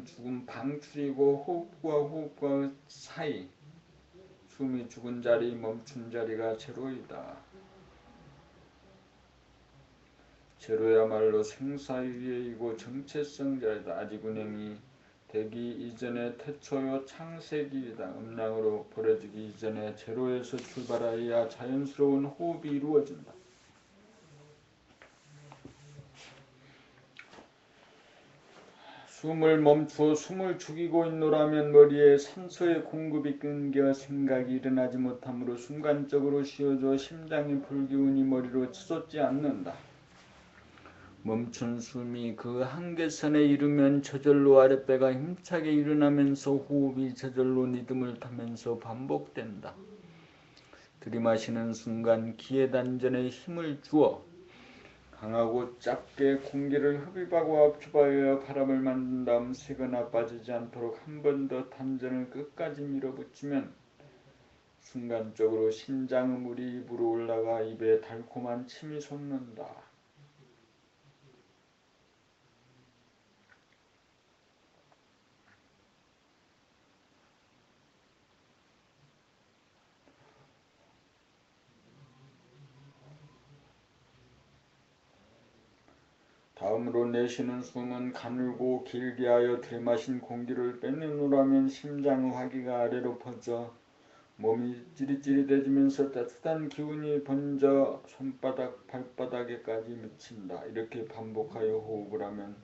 죽음 방출이고 호흡과 사이 숨이 죽은 자리 멈춘 자리가 제로이다. 제로야말로 생사유예이고 정체성 자리다. 아지군행이 되기 이전에 태초요 창세기이다. 음량으로 버려지기 이전에 제로에서 출발하여야 자연스러운 호흡이 이루어진다. 숨을 멈추어 숨을 죽이고 있노라면 머리에 산소의 공급이 끊겨 생각이 일어나지 못하므로 순간적으로 쉬어져 심장의 불기운이 머리로 치솟지 않는다. 멈춘 숨이 그 한계선에 이르면 저절로 아랫배가 힘차게 일어나면서 호흡이 저절로 리듬을 타면서 반복된다. 들이마시는 순간 기회단전에 힘을 주어 강하고 짧게 공기를 흡입하고 압축하여 바람을 만든 다음 새거나 빠지지 않도록 한 번 더 단전을 끝까지 밀어붙이면 순간적으로 신장음울이 입으로 올라가 입에 달콤한 침이 솟는다. 다음으로 내쉬는 숨은 가늘고 길게 하여 들이마신 공기를 빼내노라면 심장의 화기가 아래로 퍼져 몸이 찌릿찌릿해지면서 따뜻한 기운이 번져 손바닥, 발바닥에까지 미친다. 이렇게 반복하여 호흡을 하면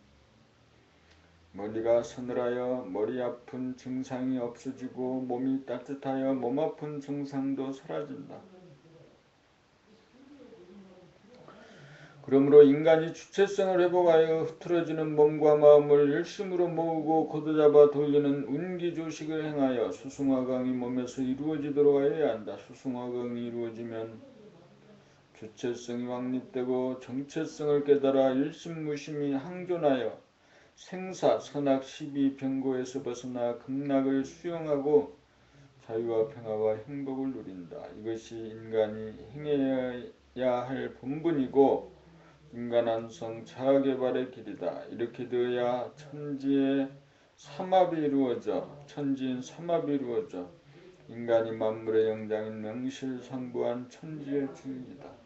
머리가 서늘하여 머리 아픈 증상이 없어지고 몸이 따뜻하여 몸 아픈 증상도 사라진다. 그러므로 인간이 주체성을 회복하여 흐트러지는 몸과 마음을 일심으로 모으고 걷어잡아 돌리는 운기조식을 행하여 수승화강이 몸에서 이루어지도록 해야 한다. 수승화강이 이루어지면 주체성이 확립되고 정체성을 깨달아 일심무심이 항존하여 생사, 선악, 시비, 병고에서 벗어나 극락을 수용하고 자유와 평화와 행복을 누린다. 이것이 인간이 행해야 할 본분이고 인간한성 자아개발의 길이다. 이렇게 되어야 천지인 삼합이 이루어져 인간이 만물의 영장인 명실상부한 천지의 주인이다.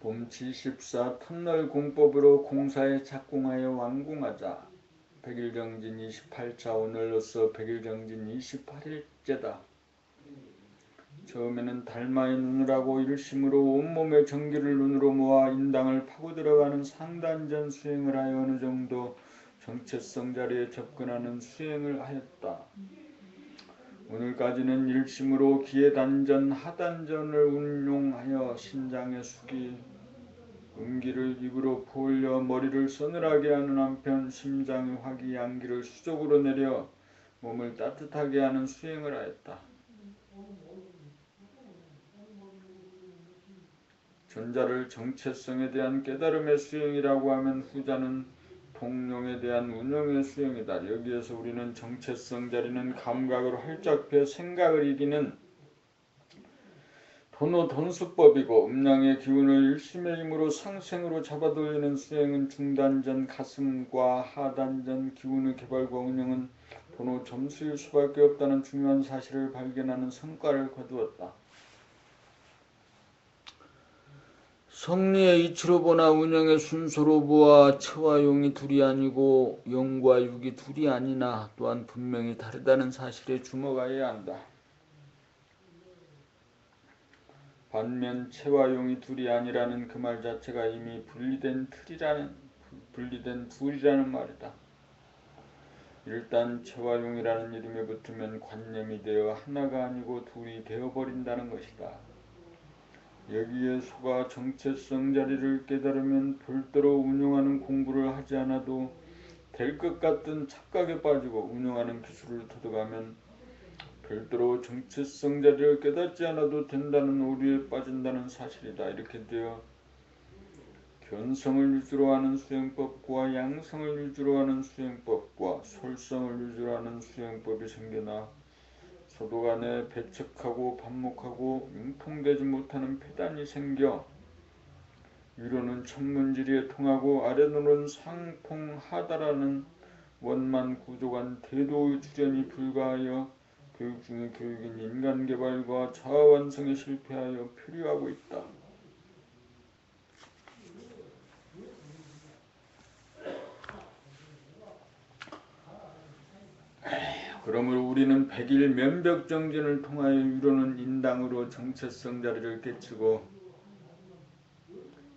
봄74 터널 공법으로 공사에 착공하여 완공하자. 백일정진 28차 오늘로써 백일정진 28일째다. 처음에는 달마의 눈을 하고 일심으로 온몸의 정기를 눈으로 모아 인당을 파고 들어가는 상단전 수행을 하여 어느 정도 정체성 자리에 접근하는 수행을 하였다. 오늘까지는 일심으로 기회단전, 하단전을 운용하여 신장의 숙이 음기를 입으로 부을려 머리를 서늘하게 하는 한편 심장의 화기 양기를 수족으로 내려 몸을 따뜻하게 하는 수행을 하였다. 전자를 정체성에 대한 깨달음의 수행이라고 하면 후자는 통용에 대한 운용의 수행이다. 여기에서 우리는 정체성 자리는 감각으로 활짝 펴 생각을 이기는 돈수법이고 음양의 기운을 일심의 힘으로 상생으로 잡아돌리는 수행은 중단전 가슴과 하단전 기운의 개발과 운영은 돈의 점수일 수밖에 없다는 중요한 사실을 발견하는 성과를 거두었다. 성리의 이치로 보나 운영의 순서로 보아 체와 용이 둘이 아니고 용과 육이 둘이 아니나 또한 분명히 다르다는 사실에 주목하여야 한다. 반면 체와 용이 둘이 아니라는 그 말 자체가 이미 분리된 둘이라는 말이다. 일단 체와 용이라는 이름이 붙으면 관념이 되어 하나가 아니고 둘이 되어버린다는 것이다. 여기에 속아 정체성 자리를 깨달으면 별도로 운용하는 공부를 하지 않아도 될 것 같은 착각에 빠지고 운용하는 기술을 터득하면 별도로 정체성 자리를 깨닫지 않아도 된다는 오류에 빠진다는 사실이다. 이렇게 되어 견성을 위주로 하는 수행법과 양성을 위주로 하는 수행법과 솔성을 위주로 하는 수행법이 생겨나 서로 간에 배척하고 반목하고 융통되지 못하는 폐단이 생겨 위로는 천문지리에 통하고 아래로는 상통하다라는 원만 구조간 대도의 출현이 불가하여 교육 중의 교육인 인간개발과 자아완성에 실패하여 표류하고 있다. 그러므로 우리는 백일 면벽정진을 통하여 위로는 인당으로 정체성 자리를 깨치고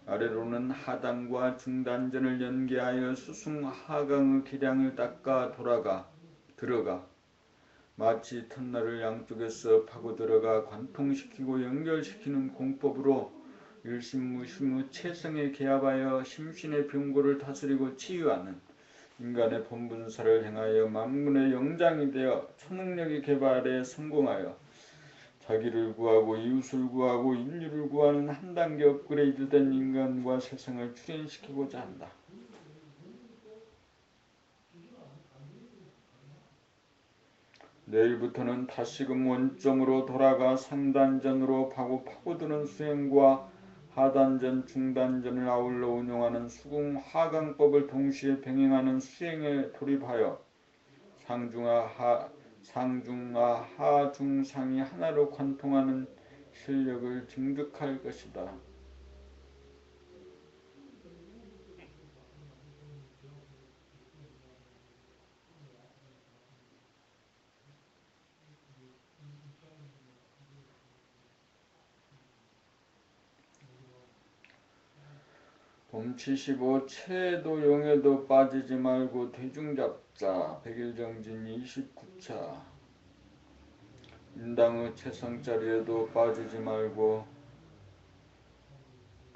아래로는 하단과 중단전을 연계하여 수승 하강의 기량을 닦아 들어가 마치 터널을 양쪽에서 파고 들어가 관통시키고 연결시키는 공법으로 일심무심의 체성에 개합하여 심신의 병고를 다스리고 치유하는 인간의 본분사를 행하여 만문의 영장이 되어 초능력의 개발에 성공하여 자기를 구하고 이웃을 구하고 인류를 구하는 한 단계 업그레이드된 인간과 세상을 출현시키고자 한다. 내일부터는 다시금 원점으로 돌아가 상단전으로 파고드는 수행과 하단전, 중단전을 아울러 운용하는 수궁 하강법을 동시에 병행하는 수행에 돌입하여 상중하 하중상이 하나로 관통하는 실력을 증득할 것이다. 봄75 체에도 용에도 빠지지 말고 대중잡자. 백일정진 29차 인당의 체성자리에도 빠지지 말고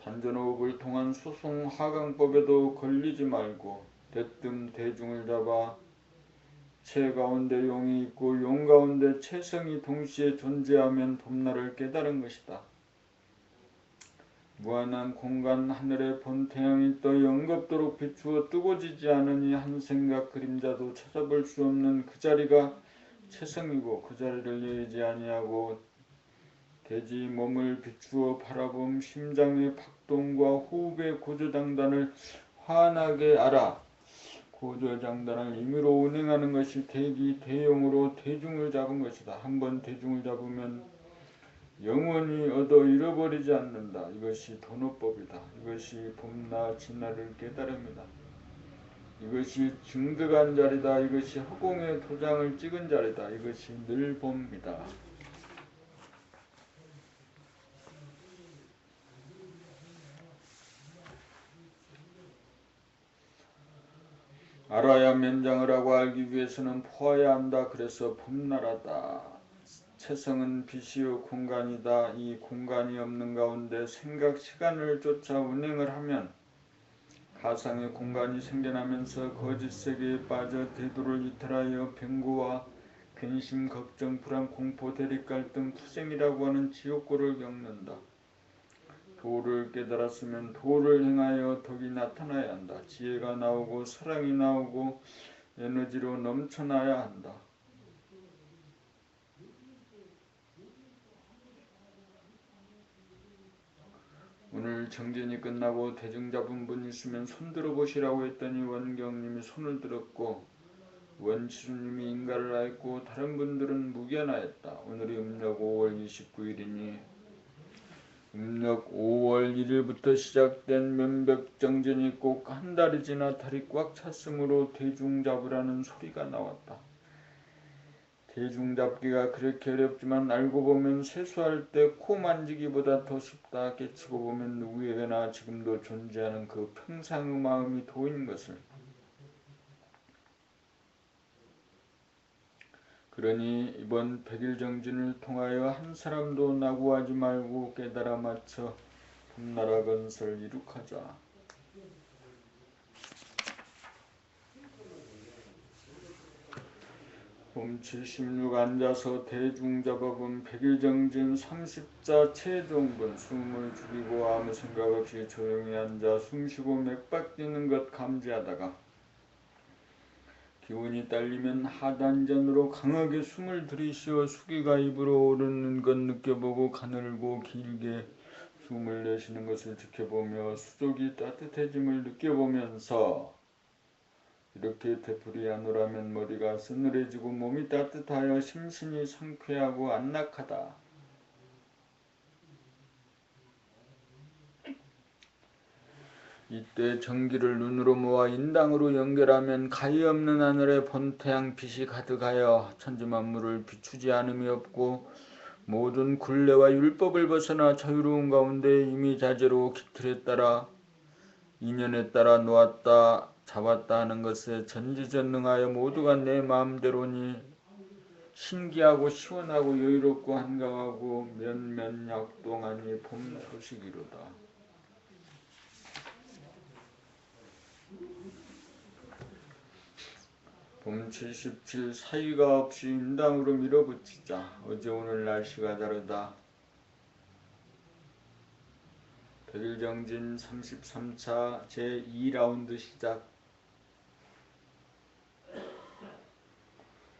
단전호흡을 통한 수승 하강법에도 걸리지 말고 대뜸 대중을 잡아 체 가운데 용이 있고 용 가운데 체성이 동시에 존재하면 봄날을 깨달은 것이다. 무한한 공간 하늘에 본 태양이 떠 영겁도록 비추어 뜨고 지지 않으니 한 생각 그림자도 찾아볼 수 없는 그 자리가 체성이고 그 자리를 예의지 아니하고 대지 몸을 비추어 바라봄 심장의 박동과 호흡의 고조장단을 환하게 알아 고조장단을 임의로 운행하는 것이 대기 대용으로 대중을 잡은 것이다. 한번 대중을 잡으면 영원히 얻어 잃어버리지 않는다. 이것이 도노법이다. 이것이 봄나 진나를 깨달음이다. 이것이 증득한 자리다. 이것이 허공에 도장을 찍은 자리다. 이것이 늘 봄이다. 알아야 면장을 하고 알기 위해서는 보아야 한다. 그래서 봄나라다. 체성은 빛이요 공간이다. 이 공간이 없는 가운데 생각 시간을 쫓아 운행을 하면 가상의 공간이 생겨나면서 거짓 세계에 빠져 대도를 이탈하여 병고와 근심, 걱정, 불안, 공포, 대립, 갈등, 투쟁이라고 하는 지옥고를 겪는다. 도를 깨달았으면 도를 행하여 덕이 나타나야 한다. 지혜가 나오고 사랑이 나오고 에너지로 넘쳐나야 한다. 오늘 정진이 끝나고 대중 잡은 분 있으면 손 들어보시라고 했더니 원경님이 손을 들었고 원치수님이 인가를 하였고 다른 분들은 무견하였다. 오늘이 음력 5월 29일이니 음력 5월 1일부터 시작된 면벽정진이 꼭 한 달이 지나 달이 꽉 찼으므로 대중 잡으라는 소리가 나왔다. 대중 잡기가 그렇게 어렵지만 알고 보면 세수할 때 코 만지기보다 더 쉽다. 깨치고 보면 누구에게나 지금도 존재하는 그 평상의 마음이 도인 것을. 그러니 이번 백일정진을 통하여 한 사람도 낙오하지 말고 깨달아 맞춰 봄나라 건설 이룩하자. 봄 76 앉아서 대중 잡아본 백일정진 30자 최종분. 숨을 죽이고 아무 생각 없이 조용히 앉아 숨쉬고 맥박 뛰는 것 감지하다가 기운이 딸리면 하단전으로 강하게 숨을 들이쉬어 수기가 입으로 오르는 것 느껴보고 가늘고 길게 숨을 내쉬는 것을 지켜보며 수족이 따뜻해짐을 느껴보면서 이렇게 되풀이하노라면 머리가 서늘해지고 몸이 따뜻하여 심신이 상쾌하고 안락하다. 이때 정기를 눈으로 모아 인당으로 연결하면 가히 없는 하늘에 본태양 빛이 가득하여 천지만물을 비추지 않음이 없고 모든 굴레와 율법을 벗어나 자유로운 가운데 이미 자재로 기틀에 따라 인연에 따라 놓았다 잡았다 하는 것에 전지전능하여 모두가 내 마음대로니 신기하고 시원하고 여유롭고 한가하고 면면약동하니 봄 소식이로다. 봄 77 사이가 없이 인당으로 밀어붙이자. 어제 오늘 날씨가 다르다. 백일정진 33차 제2라운드 시작.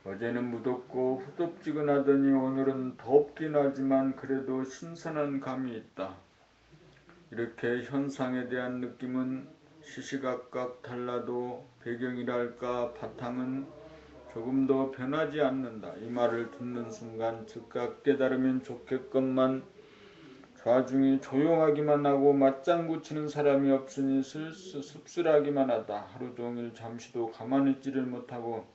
어제는 무덥고 후덥지근하더니 오늘은 덥긴 하지만 그래도 신선한 감이 있다. 이렇게 현상에 대한 느낌은 시시각각 달라도 배경이랄까 바탕은 조금도 변하지 않는다. 이 말을 듣는 순간 즉각 깨달으면 좋겠건만 좌중이 조용하기만 하고 맞장구 치는 사람이 없으니 씁쓸하기만 하다. 하루 종일 잠시도 가만히 있지를 못하고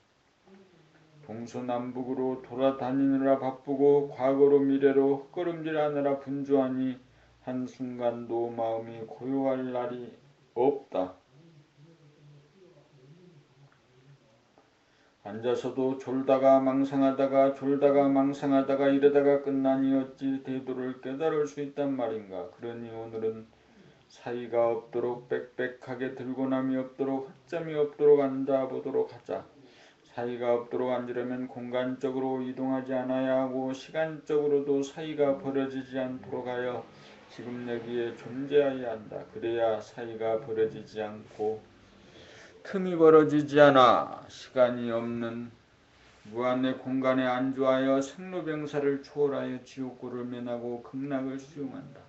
동서남북으로 돌아다니느라 바쁘고 과거로 미래로 헛걸음질하느라 분주하니 한순간도 마음이 고요할 날이 없다. 앉아서도 졸다가 망상하다가 졸다가 망상하다가 이러다가 끝나니 어찌 대도를 깨달을 수 있단 말인가. 그러니 오늘은 사이가 없도록 빽빽하게 들고 남이 없도록 허점이 없도록 앉아보도록 하자. 사이가 없도록 앉으려면 공간적으로 이동하지 않아야 하고 시간적으로도 사이가 벌어지지 않도록 하여 지금 여기에 존재해야 한다. 그래야 사이가 벌어지지 않고 틈이 벌어지지 않아 시간이 없는 무한의 공간에 안주하여 생로병사를 초월하여 지옥고를 면하고 극락을 수용한다.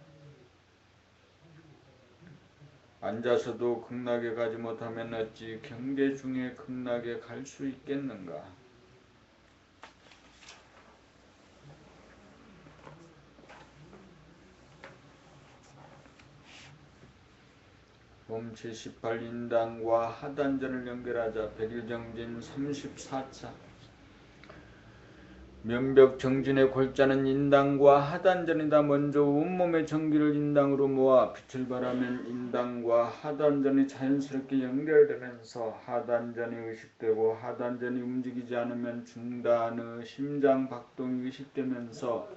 앉아서도 극락에 가지 못하면 어찌 경계 중에 극락에 갈 수 있겠는가. 봄 78인당과 하단전을 연결하자. 백일정진 34차 면벽정진의 골자는 인당과 하단전이다. 먼저 온몸의 정기를 인당으로 모아 빛을 발하면 인당과 하단전이 자연스럽게 연결되면서 하단전이 의식되고 하단전이 움직이지 않으면 중단의 심장 박동이 의식되면서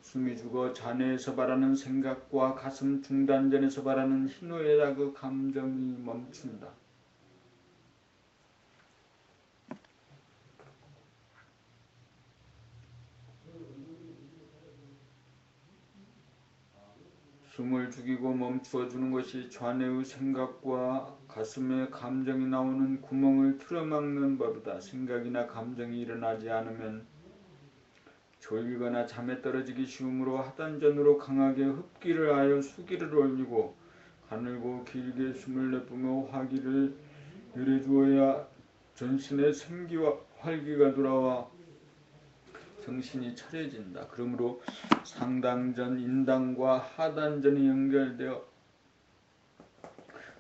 숨이 죽어 잔해에서 발하는 생각과 가슴 중단전에서 발하는 희노애락 그 감정이 멈춘다. 숨을 죽이고 멈추어 주는 것이 좌뇌의 생각과 가슴에 감정이 나오는 구멍을 틀어막는 법이다. 생각이나 감정이 일어나지 않으면 졸리거나 잠에 떨어지기 쉬우므로 하단전으로 강하게 흡기를 하여 수기를 올리고 가늘고 길게 숨을 내뿜어 화기를 열어주어야 전신에 생기와 활기가 돌아와 정신이 차려진다. 그러므로 상당전, 인당과 하단전이 연결되어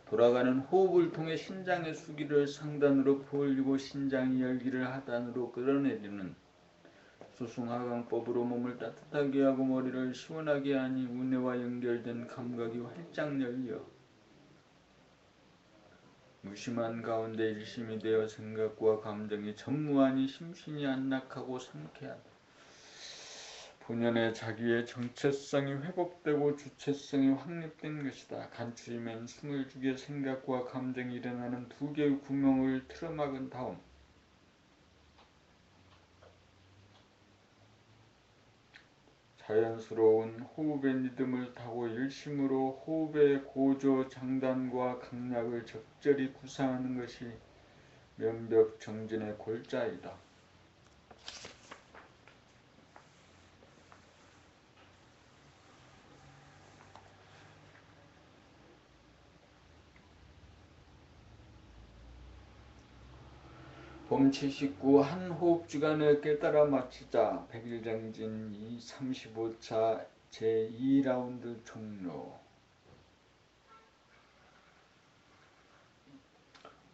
돌아가는 호흡을 통해 신장의 수기를 상단으로 퍼올리고 신장의 열기를 하단으로 끌어내리는 수승하강법으로 몸을 따뜻하게 하고 머리를 시원하게 하니 운해와 연결된 감각이 활짝 열려 무심한 가운데 일심이 되어 생각과 감정이 전무하니 심신이 안락하고 상쾌하다. 본연의 자기의 정체성이 회복되고 주체성이 확립된 것이다. 간추리면 숨을 죽여 생각과 감정이 일어나는 두 개의 구멍을 틀어막은 다음 자연스러운 호흡의 리듬을 타고 일심으로 호흡의 고조 장단과 강약을 적절히 구사하는 것이 면벽정진의 골자이다. 봄 79 한 호흡주간을 깨달아 마치자. 백일정진 35차 제2라운드 종료.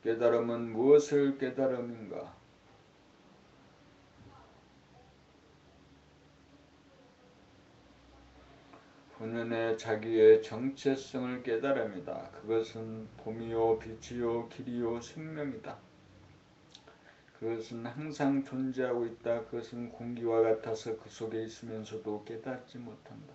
깨달음은 무엇을 깨달음인가? 본연의 자기의 정체성을 깨달음이다. 그것은 봄이요 빛이요 길이요 생명이다. 그것은 항상 존재하고 있다. 그것은 공기와 같아서 그 속에 있으면서도 깨닫지 못한다.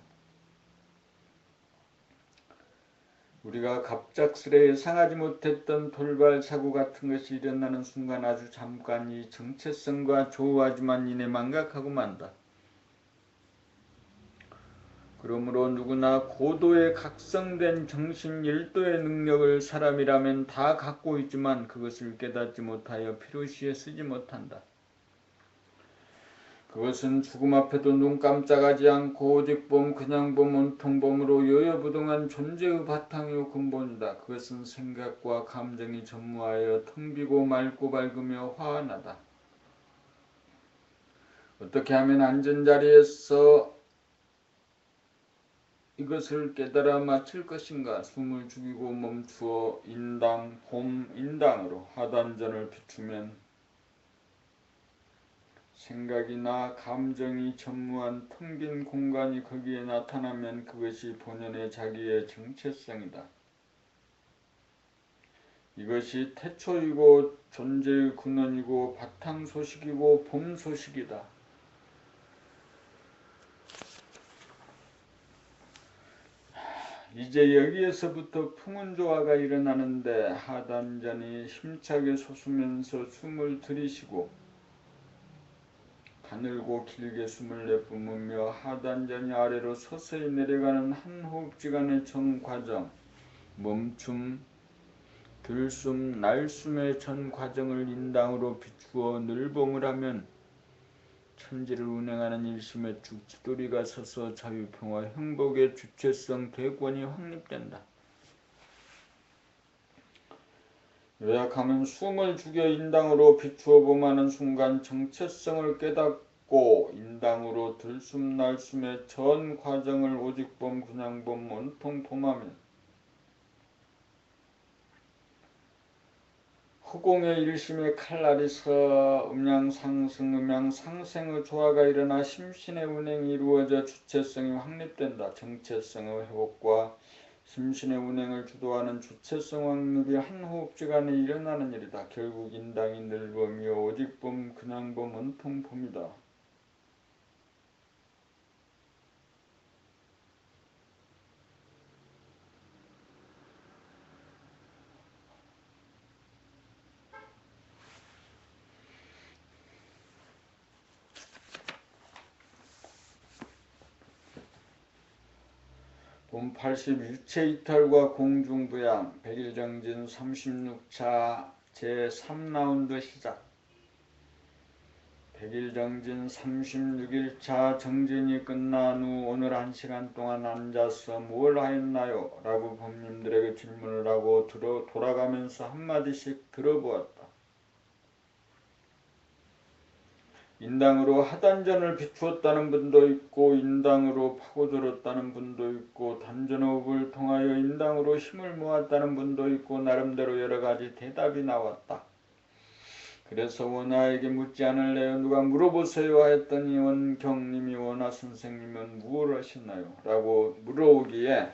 우리가 갑작스레 예상하지 못했던 돌발 사고 같은 것이 일어나는 순간 아주 잠깐 이 정체성과 조우하지만 이내 망각하고 만다. 그러므로 누구나 고도의 각성된 정신 일도의 능력을 사람이라면 다 갖고 있지만 그것을 깨닫지 못하여 필요시에 쓰지 못한다. 그것은 죽음 앞에도 눈 깜짝하지 않고 오직 봄 그냥 봄 온통 봄으로 요요부동한 존재의 바탕이요 근본이다. 그것은 생각과 감정이 전무하여 텅 비고 맑고 밝으며 화환하다. 어떻게 하면 안전자리에서 이것을 깨달아 마칠 것인가? 숨을 죽이고 멈추어 인당, 봄, 인당으로 하단전을 비추면 생각이나 감정이 전무한 텅 빈 공간이 거기에 나타나면 그것이 본연의 자기의 정체성이다. 이것이 태초이고 존재의 근원이고 바탕 소식이고 봄 소식이다. 이제 여기에서부터 풍운조화가 일어나는데 하단전이 힘차게 솟으면서 숨을 들이쉬고 가늘고 길게 숨을 내뿜으며 하단전이 아래로 서서히 내려가는 한 호흡지간의 전 과정, 멈춤, 들숨, 날숨의 전 과정을 인당으로 비추어 늘봉을 하면 천지를 운행하는 일심의 쭉 지도리가 서서 자유평화 행복의 주체성 대권이 확립된다. 요약하면 숨을 죽여 인당으로 비추어 봄하는 순간 정체성을 깨닫고 인당으로 들숨 날숨의 전 과정을 오직 봄 그냥 봄 온통 봄하면 후공의 일심의 칼날이 서 음양상승 음양상생의 조화가 일어나 심신의 운행이 이루어져 주체성이 확립된다. 정체성의 회복과 심신의 운행을 주도하는 주체성 확립이 한 호흡지간에 일어나는 일이다. 결국 인당이 늘 봄이요 오직 봄 그냥 봄 온통 봄이다. 봄 80일체 이탈과 공중부양 100일정진 36차 제3라운드 시작. 100일정진 36일차 정진이 끝난 후 오늘 1시간 동안 앉아서 뭘 하였나요? 라고 법님들에게 질문을 하고 돌아가면서 한마디씩 들어보았다. 인당으로 하단전을 비추었다는 분도 있고 인당으로 파고들었다는 분도 있고 단전호흡을 통하여 인당으로 힘을 모았다는 분도 있고 나름대로 여러가지 대답이 나왔다. 그래서 원하에게 묻지 않을래요? 누가 물어보세요 하였더니 원경님이 원하 선생님은 무엇을 하셨나요? 라고 물어오기에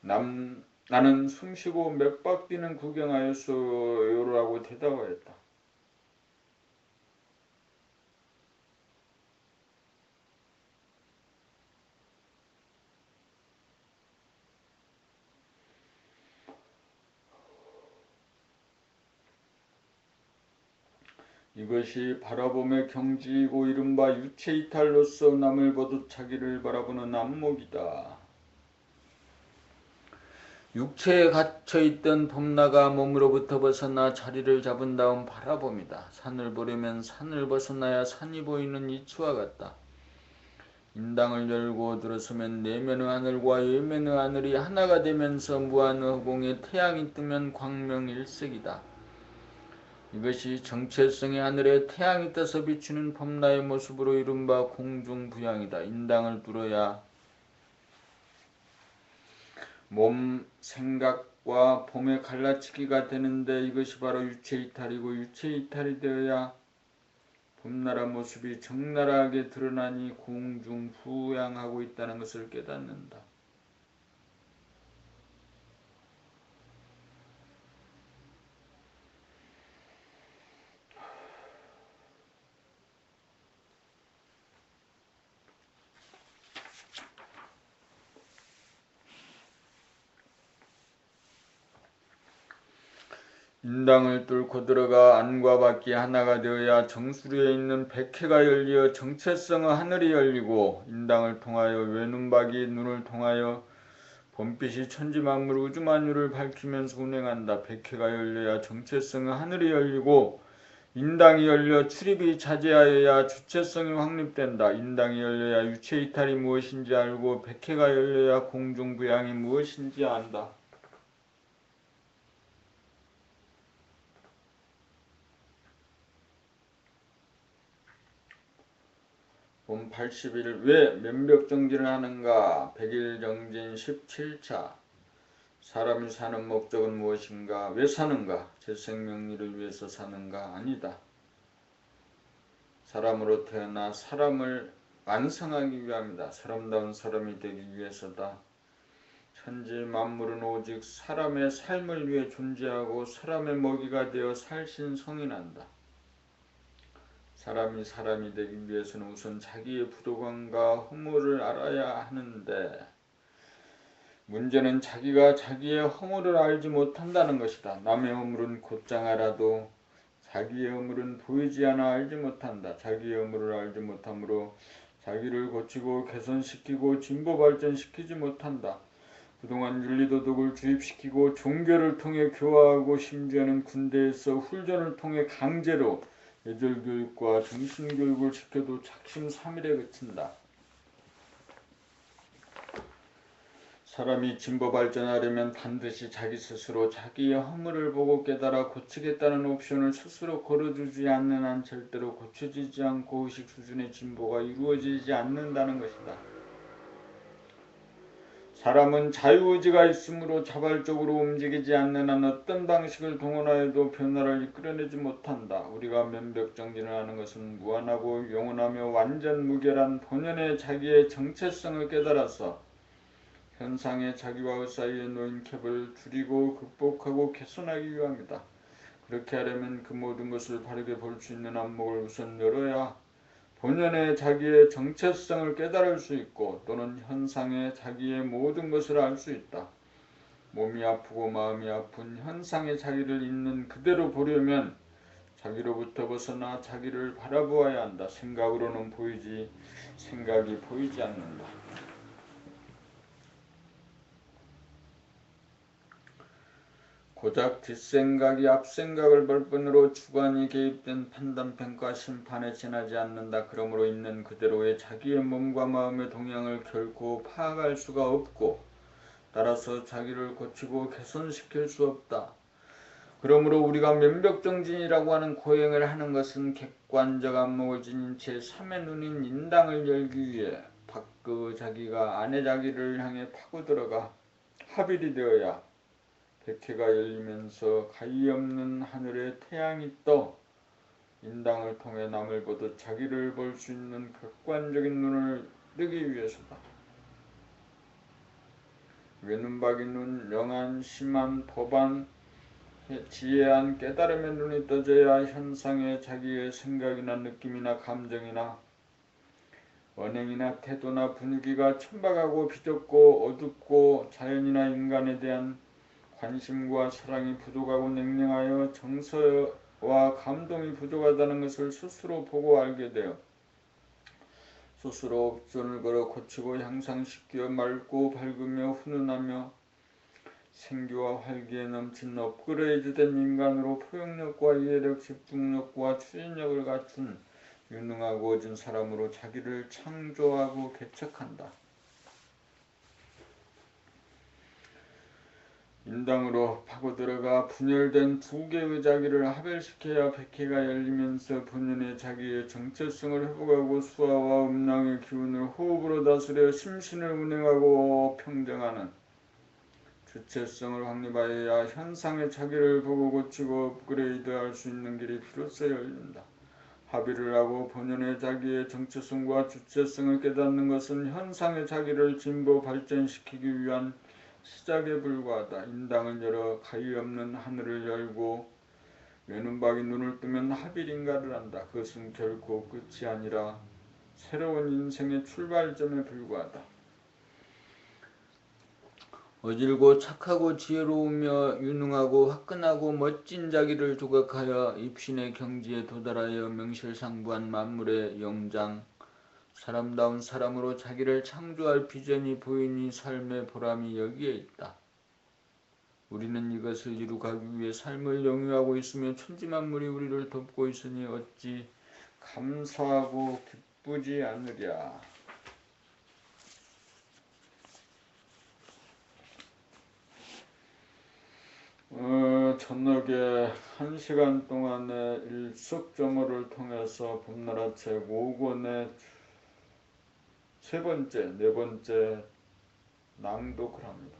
나는 숨쉬고 몇 바퀴는 구경하였어요 라고 대답하였다. 이것이 바라봄의 경지이고 이른바 유체이탈로서 남을 보듯 자기를 바라보는 안목이다. 육체에 갇혀있던 봄나가 몸으로부터 벗어나 자리를 잡은 다음 바라봄이다. 산을 보려면 산을 벗어나야 산이 보이는 이치와 같다. 인당을 열고 들어서면 내면의 하늘과 외면의 하늘이 하나가 되면서 무한의 허공에 태양이 뜨면 광명일색이다. 이것이 정체성의 하늘에 태양이 떠서 비추는 봄나의 모습으로 이른바 공중부양이다. 인당을 뚫어야 몸, 생각, 와 봄의 갈라치기가 되는데 이것이 바로 유체이탈이고 유체이탈이 되어야 봄나라 모습이 적나라하게 드러나니 공중부양하고 있다는 것을 깨닫는다. 인당을 뚫고 들어가 안과 밖이 하나가 되어야 정수리에 있는 백회가 열려 정체성의 하늘이 열리고 인당을 통하여 외눈박이 눈을 통하여 봄빛이 천지만물 우주만유를 밝히면서 운행한다. 백회가 열려야 정체성의 하늘이 열리고 인당이 열려 출입이 자제하여야 주체성이 확립된다. 인당이 열려야 유체이탈이 무엇인지 알고 백회가 열려야 공중부양이 무엇인지 안다. 봄 80일 왜 면벽정진을 하는가? 100일 정진 17차 사람이 사는 목적은 무엇인가? 왜 사는가? 제 생명리를 위해서 사는가? 아니다. 사람으로 태어나 사람을 완성하기 위함이다. 사람다운 사람이 되기 위해서다. 천지 만물은 오직 사람의 삶을 위해 존재하고 사람의 먹이가 되어 살신 성인한다. 사람이 되기 위해서는 우선 자기의 부족함과 허물을 알아야 하는데 문제는 자기가 자기의 허물을 알지 못한다는 것이다. 남의 허물은 곧장 알아도 자기의 허물은 보이지 않아 알지 못한다. 자기의 허물을 알지 못하므로 자기를 고치고 개선시키고 진보 발전시키지 못한다. 그동안 윤리도덕을 주입시키고 종교를 통해 교화하고 심지어는 군대에서 훈련을 통해 강제로 예절교육과 정신교육을 시켜도 작심삼일에 그친다. 사람이 진보 발전하려면 반드시 자기 스스로 자기의 허물을 보고 깨달아 고치겠다는 옵션을 스스로 걸어주지 않는 한 절대로 고쳐지지 않고 의식 수준의 진보가 이루어지지 않는다는 것이다. 사람은 자유의지가 있으므로 자발적으로 움직이지 않는 한 어떤 방식을 동원하여도 변화를 이끌어내지 못한다. 우리가 면벽정진을 하는 것은 무한하고 영원하며 완전 무결한 본연의 자기의 정체성을 깨달아서 현상의 자기와의 사이에 놓인 캡을 줄이고 극복하고 개선하기 위함이다. 그렇게 하려면 그 모든 것을 바르게 볼 수 있는 안목을 우선 열어야 본연의 자기의 정체성을 깨달을 수 있고 또는 현상의 자기의 모든 것을 알 수 있다. 몸이 아프고 마음이 아픈 현상의 자기를 있는 그대로 보려면 자기로부터 벗어나 자기를 바라보아야 한다. 생각으로는 보이지 생각이 보이지 않는다. 고작 뒷생각이 앞생각을 볼 뿐으로 주관이 개입된 판단평가 심판에 지나지 않는다. 그러므로 있는 그대로의 자기의 몸과 마음의 동향을 결코 파악할 수가 없고 따라서 자기를 고치고 개선시킬 수 없다. 그러므로 우리가 면벽정진이라고 하는 고행을 하는 것은 객관적 안목을 지닌 제3의 눈인 인당을 열기 위해 밖의 자기가 안의 자기를 향해 파고들어가 합일이 되어야 백회가 열리면서 가히 없는 하늘에 태양이 떠 인당을 통해 남을 보듯 자기를 볼 수 있는 객관적인 눈을 뜨기 위해서다. 외눈박이 눈, 명한, 심한, 법한, 지혜한 깨달음의 눈이 떠져야 현상에 자기의 생각이나 느낌이나 감정이나 언행이나 태도나 분위기가 천박하고 비좁고 어둡고 자연이나 인간에 대한 관심과 사랑이 부족하고 냉랭하여 정서와 감동이 부족하다는 것을 스스로 보고 알게 되어 스스로 옵션을 걸어 고치고 향상시켜 맑고 밝으며 훈훈하며 생기와 활기에 넘친 업그레이드된 인간으로 포용력과 이해력, 집중력과 추진력을 갖춘 유능하고 어진 사람으로 자기를 창조하고 개척한다. 인당으로 파고들어가 분열된 두 개의 자기를 합일시켜야 백회가 열리면서 본연의 자기의 정체성을 회복하고 수화와 음랑의 기운을 호흡으로 다스려 심신을 운행하고 평정하는 주체성을 확립하여야 현상의 차기를 보고 고치고 업그레이드할 수 있는 길이 비로소 열린다. 합의를 하고 본연의 자기의 정체성과 주체성을 깨닫는 것은 현상의 자기를 진보 발전시키기 위한 시작에 불과하다. 인당을 열어 가히 없는 하늘을 열고 외눈박이 눈을 뜨면 합일인가를 한다. 그것은 결코 끝이 아니라 새로운 인생의 출발점에 불과하다. 어질고 착하고 지혜로우며 유능하고 화끈하고 멋진 자기를 조각하여 입신의 경지에 도달하여 명실상부한 만물의 영장, 사람다운 사람으로 자기를 창조할 비전이 보이니 삶의 보람이 여기에 있다. 우리는 이것을 이루가기 위해 삶을 영위하고 있으며 천지만물이 우리를 돕고 있으니 어찌 감사하고 기쁘지 않으랴. 저녁에 1시간 동안의 일석점호를 통해서 봄나라 책 5권의 네 번째 낭독을 합니다.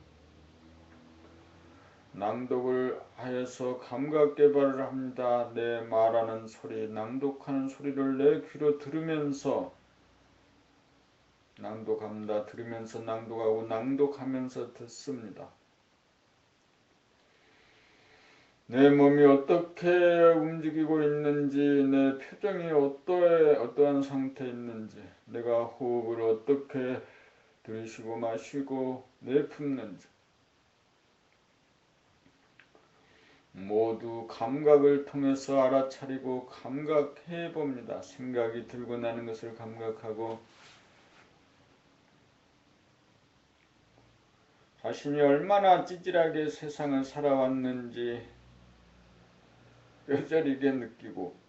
낭독을 하여서 감각 개발을 합니다. 내 말하는 소리, 낭독하는 소리를 내 귀로 들으면서 낭독합니다. 들으면서 낭독하고 낭독하면서 듣습니다. 내 몸이 어떻게 움직이고 있는지, 내 표정이 어떠한 상태에 있는지, 내가 호흡을 어떻게 들이쉬고 마시고 내품는지 모두 감각을 통해서 알아차리고 감각해 봅니다. 생각이 들고 나는 것을 감각하고 자신이 얼마나 찌질하게 세상을 살아왔는지 뼈저리게 느끼고